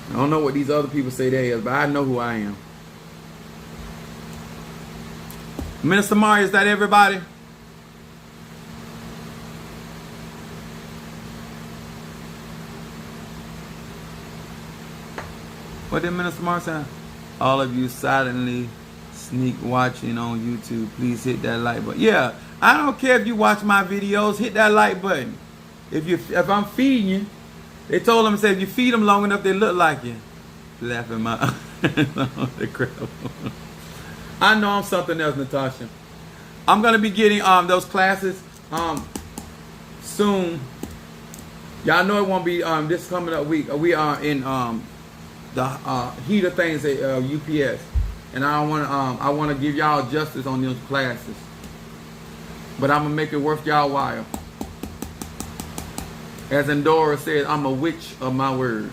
I don't know what these other people say they is, but I know who I am. Minister Mari, is that everybody? What did Minister Mari say? All of you silently sneak watching on YouTube, please hit that like button. Yeah, I don't care if you watch my videos, hit that like button. If I'm feeding you, they told them, say if you feed them long enough, they look like you. Laughing my I know I'm something else, Natasha. I'm gonna be getting those classes soon. Y'all know it won't be this coming up week. We are in the heat of things at UPS. And I want to give y'all justice on those classes. But I'm going to make it worth y'all while. As Endora said, I'm a witch of my word.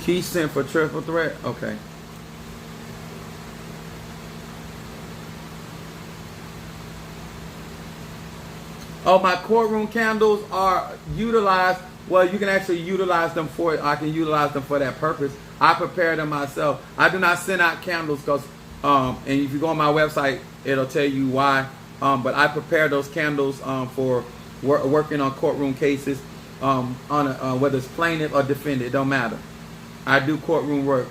Key sent for triple threat? Okay. Oh, my courtroom candles are utilized. Well, you can actually utilize them for, I can utilize them for that purpose. I prepare them myself. I do not send out candles because, and if you go on my website, it'll tell you why. But I prepare those candles for working on courtroom cases, whether it's plaintiff or defendant, it don't matter. I do courtroom work.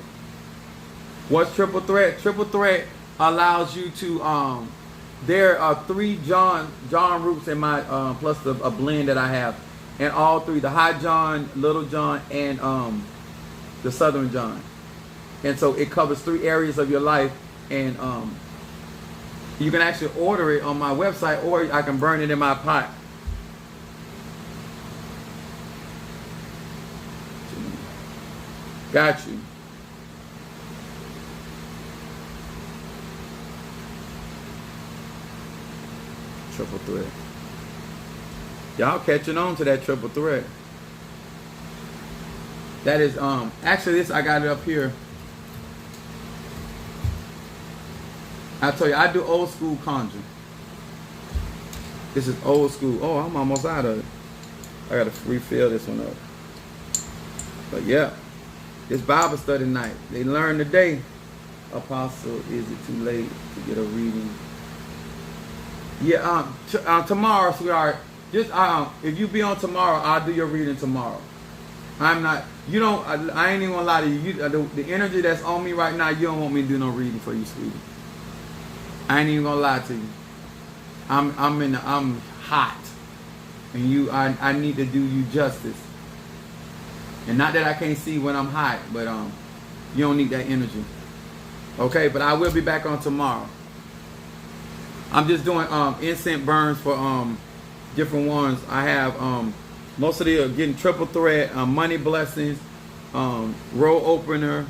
What's triple threat? Triple threat allows you to, there are 3 John roots in my, plus a blend that I have. And all 3, the High John, Little John, and the Southern John. And so it covers 3 areas of your life. And you can actually order it on my website, or I can burn it in my pot. Got you. Triple threat. Y'all catching on to that triple threat. That is actually this, I got it up here. I tell you, I do old school conjuring. This is old school. Oh, I'm almost out of it. I gotta refill this one up. But yeah, this Bible study night. They learn today. Apostle, is it too late to get a reading? Yeah, tomorrow, sweetheart. Just if you be on tomorrow, I'll do your reading tomorrow. I'm not. You don't. I ain't even gonna lie to you. The energy that's on me right now, you don't want me to do no reading for you, sweetie. I ain't even gonna lie to you. I'm hot, and I need to do you justice. And not that I can't see when I'm hot, but you don't need that energy. Okay, but I will be back on tomorrow. I'm just doing incense burns for different ones. I have most of the getting triple threat, money blessings, roll opener.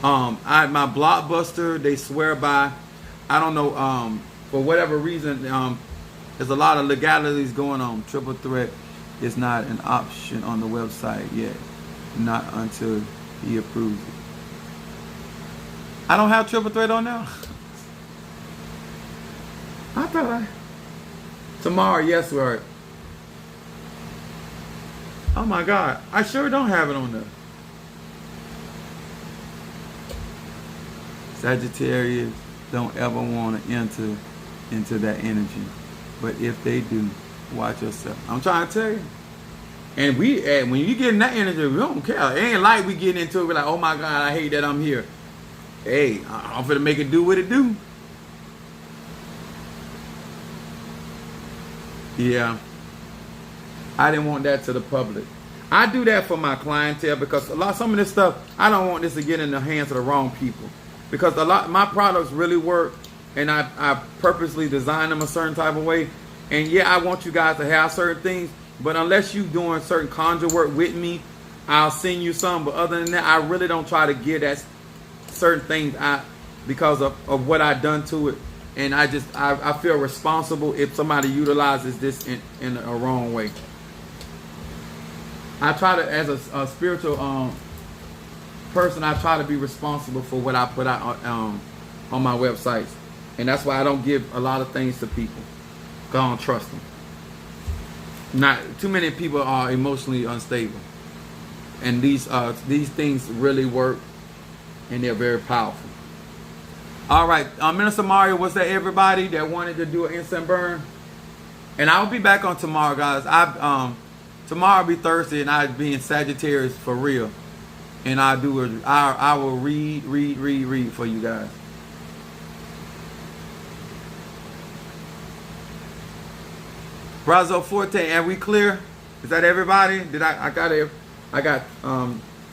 My blockbuster, they swear by. I don't know, for whatever reason, there's a lot of legalities going on. Triple threat is not an option on the website yet, not until he approves it. I don't have triple threat on now. I thought tomorrow, yes, right. Oh my God, I sure don't have it on there. Sagittarius don't ever want to enter into that energy, but if they do, watch yourself. I'm trying to tell you. And when you get in that energy, we don't care. It ain't like we get into it. We're like, oh my God, I hate that I'm here. Hey, I'm finna make it do what it do. Yeah. I didn't want that to the public. I do that for my clientele because some of this stuff, I don't want this to get in the hands of the wrong people. Because my products really work, and I purposely design them a certain type of way. And yeah, I want you guys to have certain things, but unless you doing certain conjure work with me, I'll send you some. But other than that, I really don't try to give that certain things out because of what I've done to it. And I feel responsible if somebody utilizes this in a wrong way. I try to, as a spiritual person, I try to be responsible for what I put out on my websites. And that's why I don't give a lot of things to people. Because I don't trust them. Not too many people are emotionally unstable. And these things really work, and they're very powerful. All right, Minister Mario, was that everybody that wanted to do an incense burn? And I'll be back on tomorrow, guys. Tomorrow will be Thursday, and I'll be in Sagittarius for real. And I will read for you guys. Brazo Forte, are we clear? Is that everybody? I got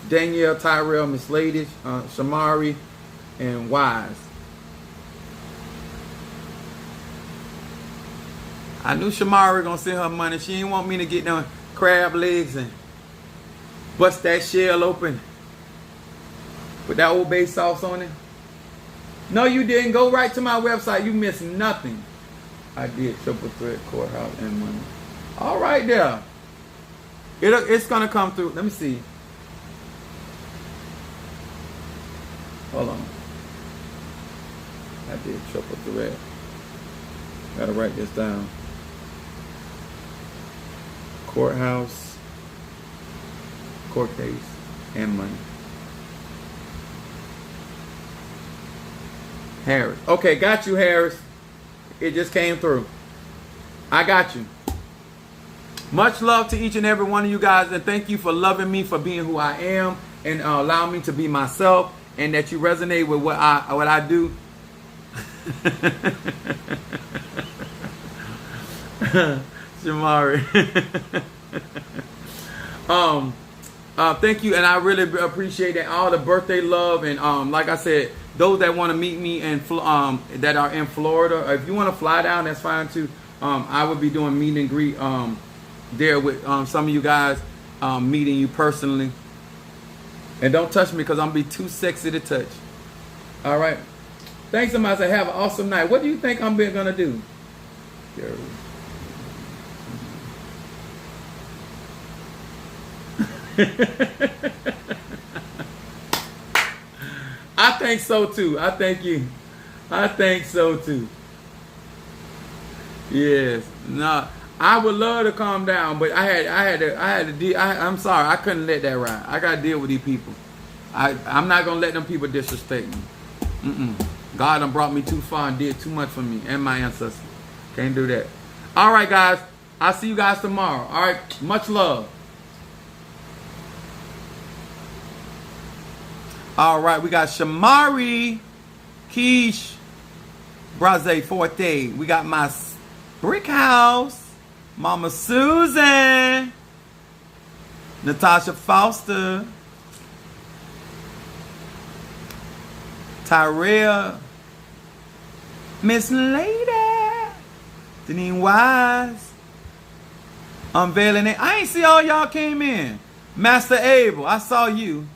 Danielle, Tyrell, Miss Ladies, Shamari, and Wise. I knew Shamari gonna send her money. She didn't want me to get them crab legs and bust that shell open. Put that Old Bay sauce on it. No, you didn't. Go right to my website. You missed nothing. I did triple threat, courthouse, and money. All right there. It's gonna come through. Let me see. Hold on. I did triple threat. Gotta write this down. Courthouse, court case, and money. Harris. Okay, got you, Harris. It just came through. I got you. Much love to each and every one of you guys, and thank you for loving me for being who I am and allowing me to be myself, and that you resonate with what I do. Shamari. Thank you, and I really appreciate that, all the birthday love, and like I said, those that want to meet me and that are in Florida, if you want to fly down, that's fine too. I will be doing meet and greet there with some of you guys, meeting you personally. And don't touch me because I'm gonna be too sexy to touch. All right. Thanks so much. Have an awesome night. What do you think I'm gonna do? I think so too. I think so too. Yes. No, I would love to calm down, but I'm sorry, I couldn't let that ride. I gotta deal with these people. I'm not gonna let them people disrespect me. God done brought me too far and did too much for me and my ancestors. Can't do that. All right, guys. I'll see you guys tomorrow. All right. Much love. All right. We got Shamari, Keish, Braze Forte. We got my Brick House, Mama Susan, Natasha Foster, Tyrell, Miss Lady, Deneen Wise, Unveiling It. I ain't see all y'all came in. Master Abel, I saw you.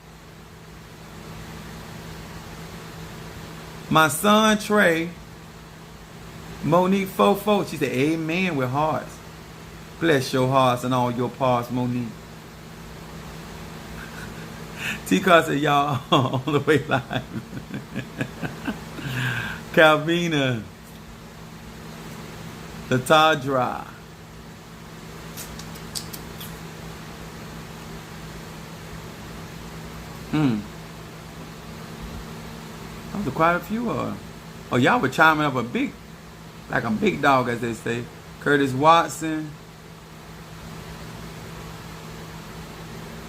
My son Trey, Monique Fofo, she said, amen with hearts. Bless your hearts and all your parts, Monique. T-Car said, y'all on the way live. Calvina. Latadra. That was quite a few. Oh, y'all were chiming up like a big dog, as they say. Curtis Watson.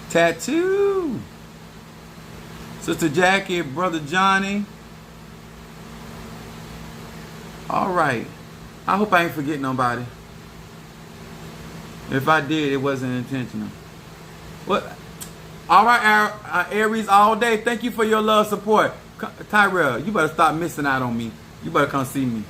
Tattoo. Sister Jackie, Brother Johnny. All right. I hope I ain't forgetting nobody. If I did, it wasn't intentional. What? All right, Aries all day. Thank you for your love support. Tyrell, you better stop missing out on me. You better come see me.